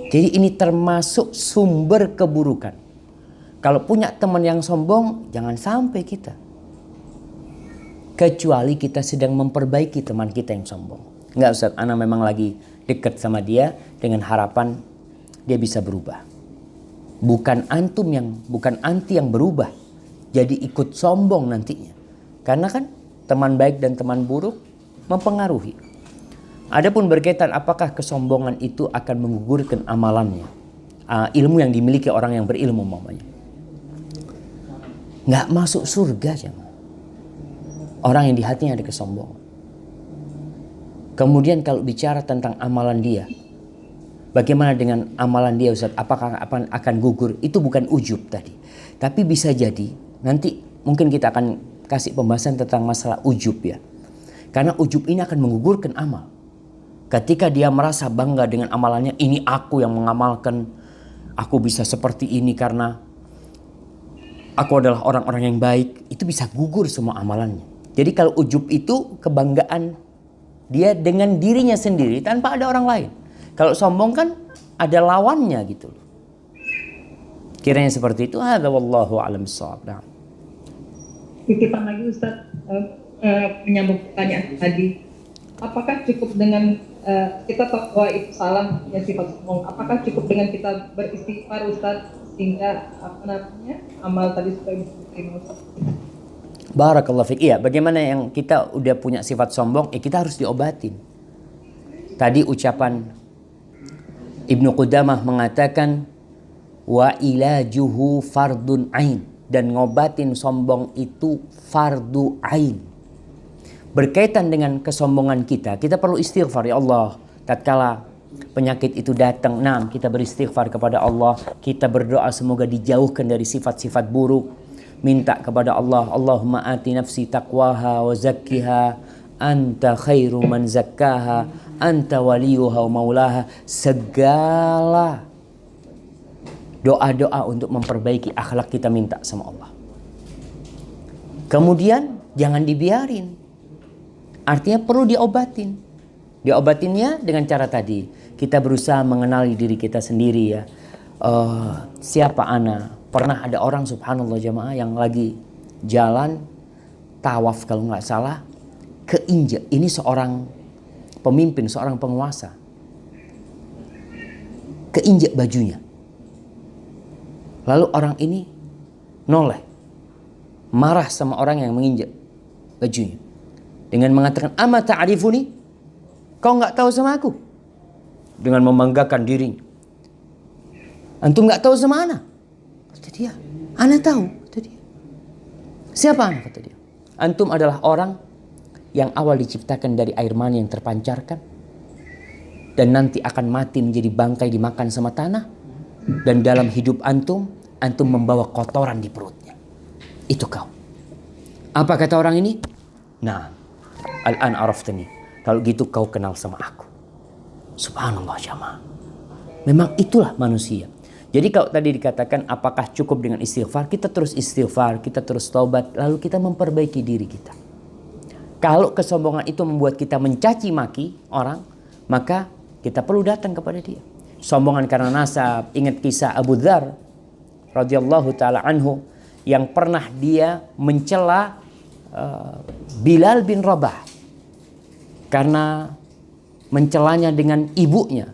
Jadi ini termasuk sumber keburukan. Kalau punya teman yang sombong, jangan sampai kita. Kecuali kita sedang memperbaiki teman kita yang sombong. Enggak Ustaz, ana memang lagi dekat sama dia dengan harapan dia bisa berubah. Bukan anti yang berubah. Jadi ikut sombong nantinya. Karena kan teman baik dan teman buruk mempengaruhi. Adapun berkaitan apakah kesombongan itu akan menggugurkan amalannya. Ilmu yang dimiliki orang yang berilmu umpamanya. Nggak masuk surga jangan. Orang yang di hatinya ada kesombongan. Kemudian kalau bicara tentang amalan dia. Bagaimana dengan amalan dia Ustaz? Apakah akan gugur? Itu bukan ujub tadi. Tapi bisa jadi nanti mungkin kita akan kasih pembahasan tentang masalah ujub ya. Karena ujub ini akan menggugurkan amal. Ketika dia merasa bangga dengan amalannya, ini aku yang mengamalkan. Aku bisa seperti ini karena aku adalah orang-orang yang baik. Itu bisa gugur semua amalannya. Jadi kalau ujub itu kebanggaan dia dengan dirinya sendiri tanpa ada orang lain. Kalau sombong kan ada lawannya gitu. Kiranya seperti itu. Hadza wallahu a'lam bissawab. Nah. Titipan lagi Ustaz, menyambung pertanyaan tadi. Apakah cukup dengan kita tahu bahwa itu salah ya sifat sombong? Apakah cukup dengan kita beristighfar Ustaz sehingga amal tadi supaya bisa diterima Ustaz? Barakallahu fiik. Iya, bagaimana yang kita udah punya sifat sombong, kita harus diobatin. Tadi ucapan Ibnu Qudamah mengatakan wa ilajuhu fardun ain, dan ngobatin sombong itu fardu ain. Berkaitan dengan kesombongan kita perlu istighfar. Ya Allah, tatkala penyakit itu datang, kita beristighfar kepada Allah, kita berdoa semoga dijauhkan dari sifat-sifat buruk. Minta kepada Allah, Allahumma ati nafsi taqwaha wa zakkiha anta khairu man zakkaha anta waliyuha wa maulaha. Segala doa-doa untuk memperbaiki akhlak kita minta sama Allah. Kemudian jangan dibiarin. Artinya perlu diobatin. Diobatinnya dengan cara tadi. Kita berusaha mengenali diri kita sendiri ya. Siapa ana? Pernah ada orang subhanallah jamaah yang lagi jalan tawaf kalau nggak salah, keinjak. Ini seorang pemimpin, seorang penguasa. Keinjak bajunya. Lalu orang ini noleh. Marah sama orang yang menginjak bajunya. Dengan mengatakan, ama ta'rifuni? Kau nggak tahu sama aku? Dengan membanggakan dirinya. Antum nggak tahu sama ana? Kata dia, ana tahu. Kata dia. Siapa ana? Kata dia. Antum adalah orang yang awal diciptakan dari air mani yang terpancarkan. Dan nanti akan mati menjadi bangkai dimakan sama tanah. Dan dalam hidup antum membawa kotoran di perutnya. Itu kau. Apa kata orang ini? Nah, al-an araftani. Kalau gitu kau kenal sama aku. Subhanallah jamaah. Memang itulah manusia. Jadi kalau tadi dikatakan apakah cukup dengan istighfar, kita terus istighfar, kita terus taubat, lalu kita memperbaiki diri kita. Kalau kesombongan itu membuat kita mencaci maki orang, maka kita perlu datang kepada dia. Sombongan karena nasab. Ingat kisah Abu Dzar radhiyallahu taala anhu yang pernah dia mencela Bilal bin Rabah karena mencelanya dengan ibunya.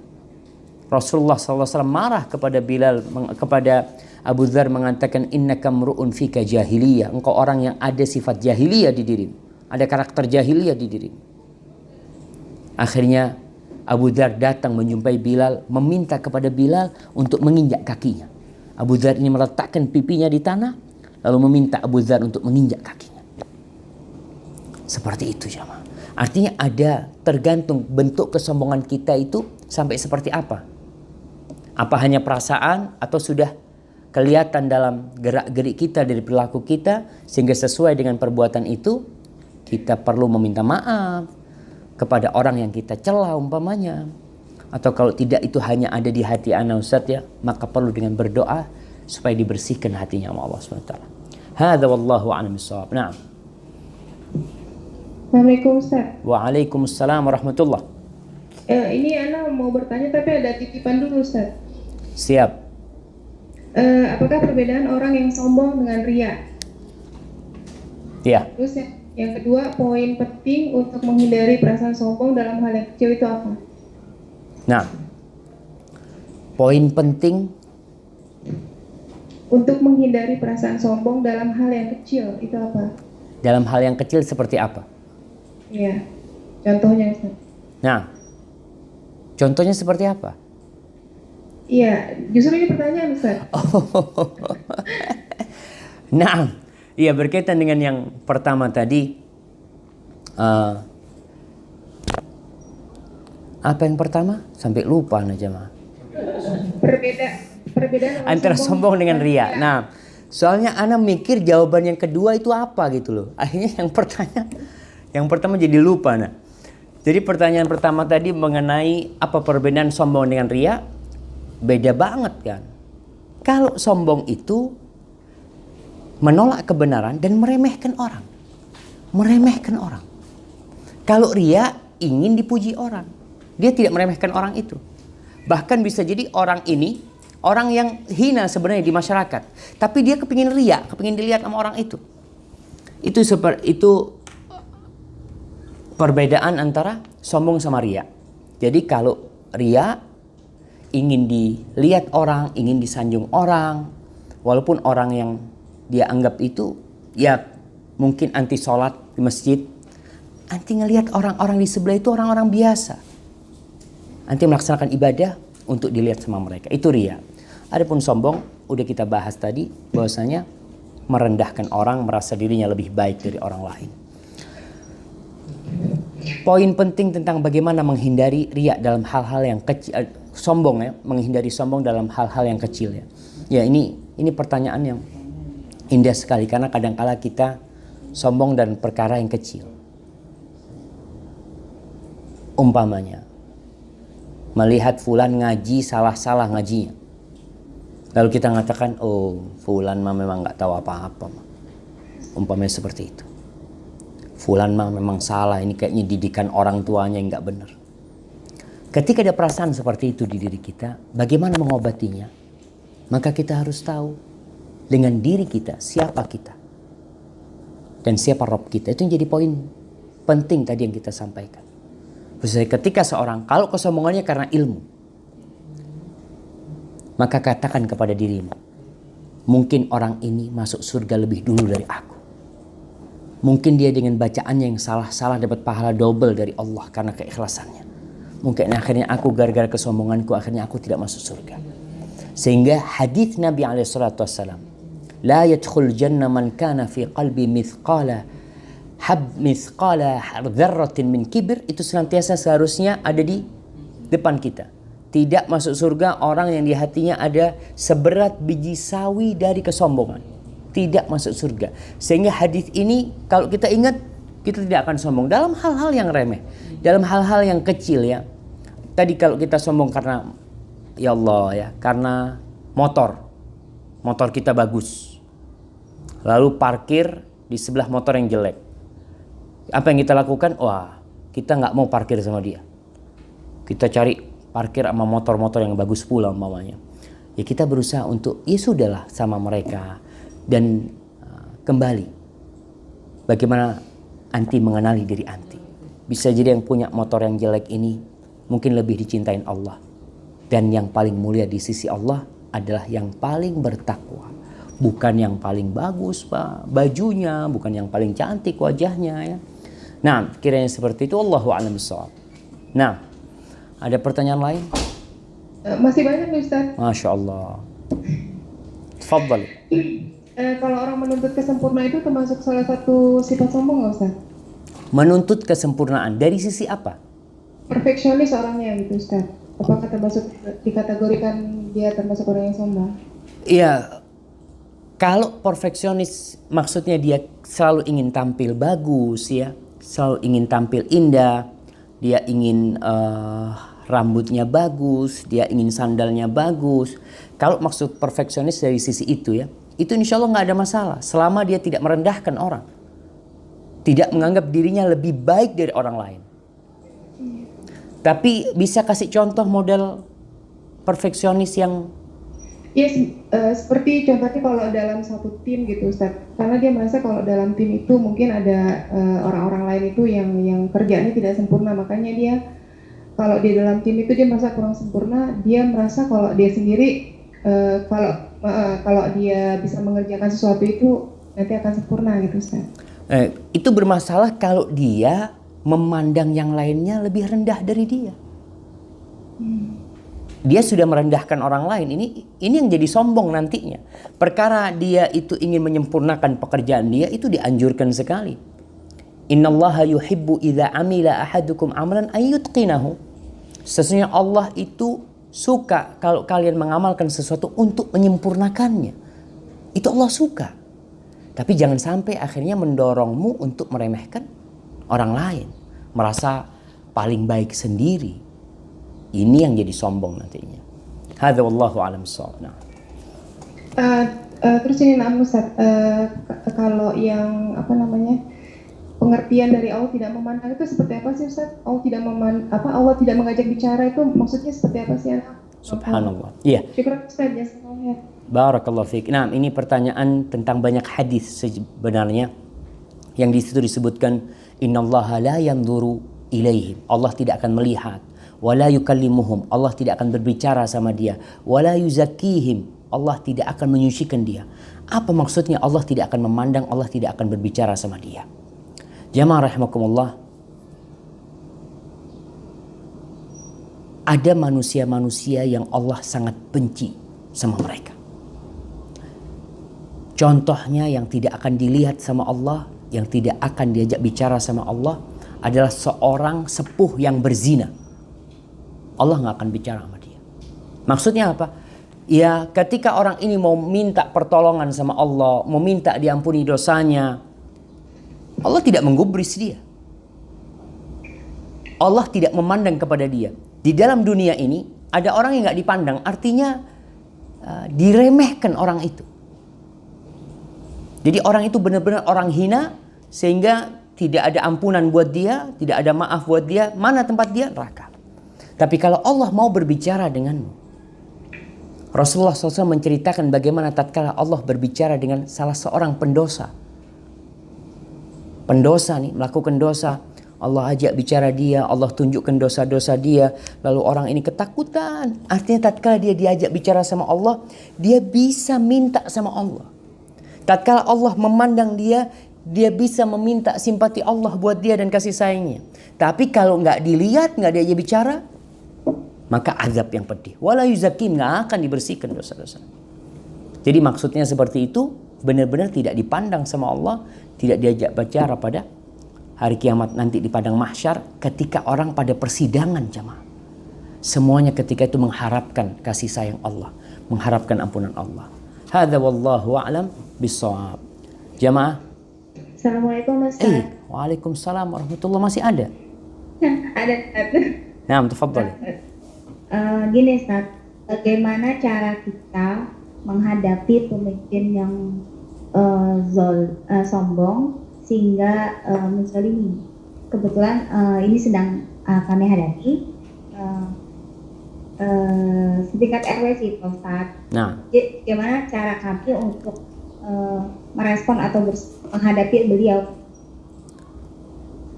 Rasulullah SAW marah kepada Bilal, kepada Abu Dzar mengatakan, innaka mru'un fika jahiliyah. Engkau orang yang ada sifat jahiliyah di dirimu. Ada karakter jahiliyah di dirimu. Akhirnya Abu Dzar datang menjumpai Bilal, meminta kepada Bilal untuk menginjak kakinya. Abu Dzar ini meletakkan pipinya di tanah, lalu meminta Abu Dzar untuk menginjak kakinya. Seperti itu jemaah. Artinya ada tergantung bentuk kesombongan kita itu sampai seperti apa. Apa hanya perasaan atau sudah kelihatan dalam gerak-gerik kita dari perilaku kita sehingga sesuai dengan perbuatan itu kita perlu meminta maaf kepada orang yang kita cela umpamanya. Atau kalau tidak itu hanya ada di hati ana Ustaz ya, maka perlu dengan berdoa supaya dibersihkan hatinya sama Allah SWT. Hadza wallahu a'lam bissawab. Na'am. Assalamualaikum Ustaz. Waalaikumsalam warahmatullah. Ini Ana mau bertanya tapi ada titipan dulu Ustaz. Siap. Apakah perbedaan orang yang sombong dengan ria? Ya. Terus yang kedua, poin penting untuk menghindari perasaan sombong dalam hal yang kecil itu apa? Nah, poin penting untuk menghindari perasaan sombong dalam hal yang kecil itu apa? Dalam hal yang kecil seperti apa? Iya, contohnya Ustaz. Nah, contohnya seperti apa? Iya, justru ini pertanyaan Ustaz. Nah, iya berkaitan dengan yang pertama tadi. Apa yang pertama? Sampai lupa aja mah. Perbedaan antara sombong dengan ria. Nah, soalnya ana mikir jawaban yang kedua itu apa gitu loh. Akhirnya yang pertama jadi lupa. Nah, jadi pertanyaan pertama tadi mengenai apa perbedaan sombong dengan ria, beda banget kan. Kalau sombong itu menolak kebenaran dan meremehkan orang. Kalau ria ingin dipuji orang, dia tidak meremehkan orang itu. Bahkan bisa jadi orang ini orang yang hina sebenarnya di masyarakat, tapi dia kepingin ria, kepingin dilihat sama orang itu. Itu perbedaan antara sombong sama ria. Jadi kalau ria ingin dilihat orang, ingin disanjung orang, walaupun orang yang dia anggap itu ya mungkin anti sholat di masjid, anti ngelihat orang-orang di sebelah itu orang-orang biasa, anti melaksanakan ibadah untuk dilihat sama mereka, itu ria. Adapun sombong udah kita bahas tadi bahwasanya merendahkan orang, merasa dirinya lebih baik dari orang lain. Poin penting tentang bagaimana menghindari riya dalam hal-hal yang kecil, sombong ya, menghindari sombong dalam hal-hal yang kecil ya. Ya ini pertanyaan yang indah sekali karena kadangkala kita sombong dan perkara yang kecil. Umpamanya melihat fulan ngaji salah-salah ngajinya. Lalu kita mengatakan, oh fulan mah memang nggak tahu apa-apa. Umpamanya seperti itu. Fulan mah memang salah, ini kayaknya didikan orang tuanya yang nggak benar. Ketika ada perasaan seperti itu di diri kita, bagaimana mengobatinya? Maka kita harus tahu dengan diri kita, siapa kita. Dan siapa Rabb kita. Itu yang jadi poin penting tadi yang kita sampaikan. Ketika seorang, kalau kesombongannya karena ilmu, maka katakan kepada dirimu, mungkin orang ini masuk surga lebih dulu dari aku. Mungkin dia dengan bacaannya yang salah-salah dapat pahala double dari Allah karena keikhlasannya. Mungkin akhirnya aku gara-gara kesombonganku akhirnya aku tidak masuk surga. Sehingga hadis Nabi SAW, la yadkhul jannah man kana fi qalbi mithqala dzarratin min kibir, itu senantiasa seharusnya ada di depan kita. Tidak masuk surga orang yang di hatinya ada seberat biji sawi dari kesombongan. Tidak masuk surga. Sehingga hadis ini kalau kita ingat, kita tidak akan sombong dalam hal-hal yang remeh, dalam hal-hal yang kecil ya. Tadi kalau kita sombong karena ya Allah ya, karena motor kita bagus, lalu parkir di sebelah motor yang jelek. Apa yang kita lakukan? Wah, kita nggak mau parkir sama dia. Kita cari parkir sama motor-motor yang bagus pula umpamanya. Ya kita berusaha untuk ya sudahlah sama mereka. Dan kembali bagaimana anti mengenali diri anti. Bisa jadi yang punya motor yang jelek ini mungkin lebih dicintain Allah, dan yang paling mulia di sisi Allah adalah yang paling bertakwa, bukan yang paling bagus Pak bajunya, bukan yang paling cantik wajahnya ya. Nah kiranya seperti itu, Allahu a'lam bishawab. Nah ada pertanyaan lain? Masih banyak nih Ustaz. Masya Allah. Tafadhal. Kalau orang menuntut kesempurnaan itu termasuk salah satu sifat sombong nggak Ustaz? Menuntut kesempurnaan dari sisi apa? Perfeksionis orangnya gitu Ustaz. Apakah termasuk dikategorikan dia termasuk orang yang sombong? Iya, kalau perfeksionis maksudnya dia selalu ingin tampil bagus ya, selalu ingin tampil indah, dia ingin rambutnya bagus, dia ingin sandalnya bagus. Kalau maksud perfeksionis dari sisi itu ya, itu insya Allah nggak ada masalah selama dia tidak merendahkan orang, tidak menganggap dirinya lebih baik dari orang lain. Tapi bisa kasih contoh model perfeksionis yang Ya, seperti contohnya kalau dalam satu tim gitu Ustaz. Karena dia merasa kalau dalam tim itu mungkin ada orang-orang lain itu yang kerjanya tidak sempurna. Makanya dia kalau di dalam tim itu dia merasa kurang sempurna. Dia merasa kalau dia sendiri kalau dia bisa mengerjakan sesuatu itu nanti akan sempurna gitu Ustaz. itu bermasalah kalau dia memandang yang lainnya lebih rendah dari dia. Dia sudah merendahkan orang lain. Ini yang jadi sombong nantinya. Perkara dia itu ingin menyempurnakan pekerjaan dia, itu dianjurkan sekali. Innallaha yuhibbu idza amila ahadukum amalan ayyutqinahu. Sesungguhnya Allah itu suka kalau kalian mengamalkan sesuatu untuk menyempurnakannya. Itu Allah suka. Tapi jangan sampai akhirnya mendorongmu untuk meremehkan orang lain, merasa paling baik sendiri. Ini yang jadi sombong nantinya. Hadza wallahu a'lam bissawab. Terus ini Ustaz, kalau yang pengertian dari Allah tidak memandang itu seperti apa sih Ustaz? Allah tidak mengajak bicara itu maksudnya seperti apa sih? Subhanallah. Iya. Syukur Ustaz, jazakallahu. Barakallahu fiik. Nah, ini pertanyaan tentang banyak hadis sebenarnya yang di situ disebutkan innallaha la yanzuru ilaihim. Allah tidak akan melihat. Wala yukallimuhum. Allah tidak akan berbicara sama dia. Wala yuzakkihim. Allah tidak akan menyucikan dia. Apa maksudnya Allah tidak akan memandang, Allah tidak akan berbicara sama dia? Jamaah rahimakumullah. Ada manusia-manusia yang Allah sangat benci sama mereka. Contohnya yang tidak akan dilihat sama Allah, yang tidak akan diajak bicara sama Allah adalah seorang sepuh yang berzina. Allah nggak akan bicara sama dia. Maksudnya apa? Ya ketika orang ini mau minta pertolongan sama Allah, mau minta diampuni dosanya, Allah tidak menggubris dia. Allah tidak memandang kepada dia. Di dalam dunia ini ada orang yang nggak dipandang, artinya diremehkan orang itu. Jadi orang itu benar-benar orang hina sehingga tidak ada ampunan buat dia, tidak ada maaf buat dia. Mana tempat dia? Neraka. Tapi kalau Allah mau berbicara denganmu, Rasulullah SAW menceritakan bagaimana tatkala Allah berbicara dengan salah seorang pendosa. Pendosa nih melakukan dosa, Allah ajak bicara dia, Allah tunjukkan dosa-dosa dia, lalu orang ini ketakutan. Artinya tatkala dia diajak bicara sama Allah, dia bisa minta sama Allah. Tatkala Allah memandang dia, dia bisa meminta simpati Allah buat dia dan kasih sayangnya. Tapi kalau nggak dilihat, nggak diajak bicara, maka azab yang pedih. Wala yuzakim, nggak akan dibersihkan dosa-dosa. Jadi maksudnya seperti itu, benar-benar tidak dipandang sama Allah, tidak diajak bicara pada hari kiamat nanti di padang mahsyar, ketika orang pada persidangan jamaah. Semuanya ketika itu mengharapkan kasih sayang Allah, mengharapkan ampunan Allah. Hadza wallahu a'lam bissawab. Jamaah. Assalamualaikum Ustaz. Waalaikumsalam warahmatullahi. Masih ada? Ada Ustaz. Nah, tafadhali. Gini Ustaz, bagaimana cara kita menghadapi pemimpin yang sombong sehingga menzalimi? Kebetulan ini sedang kami hadapi setingkat RW sih Pak Ustaz. Nah, jadi bagaimana cara kami untuk merespon atau menghadapi beliau?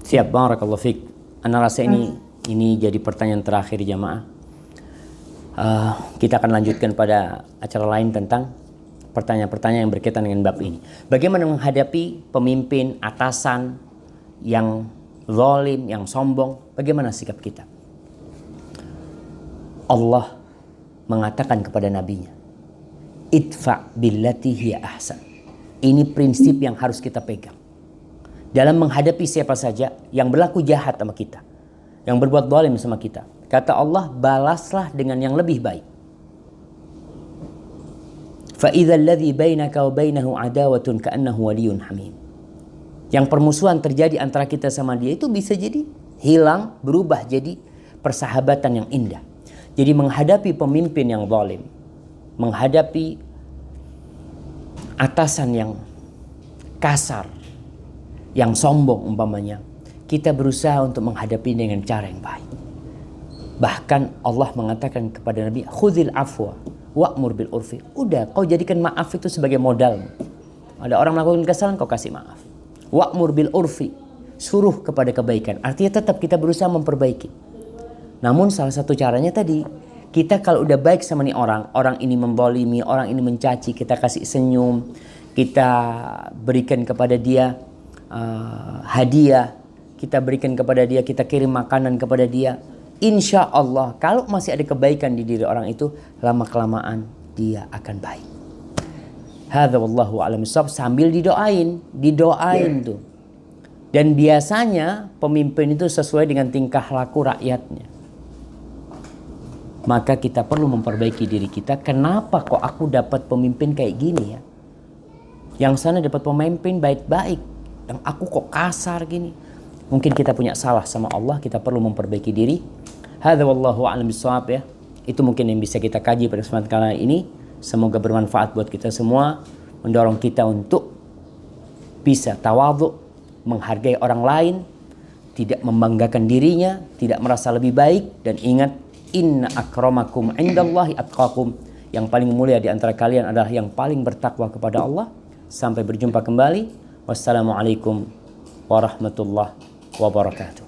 Siap, barakallahu fiik. Ana rasa ini jadi pertanyaan terakhir jamaah. Kita akan lanjutkan pada acara lain tentang pertanyaan-pertanyaan yang berkaitan dengan bab ini. Bagaimana menghadapi pemimpin, atasan yang zalim, yang sombong, bagaimana sikap kita? Allah mengatakan kepada nabinya, idfa billati hiya ahsan. Ini prinsip yang harus kita pegang dalam menghadapi siapa saja yang berlaku jahat sama kita, yang berbuat zalim sama kita. Kata Allah, balaslah dengan yang lebih baik. فَإِذَا الَّذِي بَيْنَكَ وَبَيْنَهُ عَدَاوَةٌ كَأَنَّهُ وَلِيٌّ حَمِيمٌ. Yang permusuhan terjadi antara kita sama dia itu bisa jadi hilang, berubah jadi persahabatan yang indah. Jadi menghadapi pemimpin yang zalim, menghadapi atasan yang kasar, yang sombong umpamanya, kita berusaha untuk menghadapi dengan cara yang baik. Bahkan Allah mengatakan kepada Nabi, khudhil afwa wa'mur bil urfi. Udah, kau jadikan maaf itu sebagai modal. Ada orang melakukan kesalahan, kau kasih maaf. Wa'mur bil urfi, suruh kepada kebaikan. Artinya tetap kita berusaha memperbaiki. Namun salah satu caranya tadi, kita kalau udah baik sama nih orang ini membolimi, orang ini mencaci, kita kasih senyum, kita berikan kepada dia hadiah, kita berikan kepada dia, kita kirim makanan kepada dia. Insya Allah kalau masih ada kebaikan di diri orang itu, lama-kelamaan dia akan baik. Hadza wallahu a'lam bishawab. Sambil didoain tuh. Dan biasanya pemimpin itu sesuai dengan tingkah laku rakyatnya. Maka kita perlu memperbaiki diri kita. Kenapa kok aku dapat pemimpin kayak gini ya? Yang sana dapat pemimpin baik-baik, yang aku kok kasar gini. Mungkin kita punya salah sama Allah, kita perlu memperbaiki diri. Hadza wallahu a'lam bishawab ya. Itu mungkin yang bisa kita kaji pada kesempatan kali ini. Semoga bermanfaat buat kita semua, mendorong kita untuk bisa tawadhu, menghargai orang lain, tidak membanggakan dirinya, tidak merasa lebih baik, dan ingat, inna akramakum indallahi atqakum. Yang paling mulia di antara kalian adalah yang paling bertakwa kepada Allah. Sampai berjumpa kembali. Wassalamualaikum warahmatullahi wabarakatuh.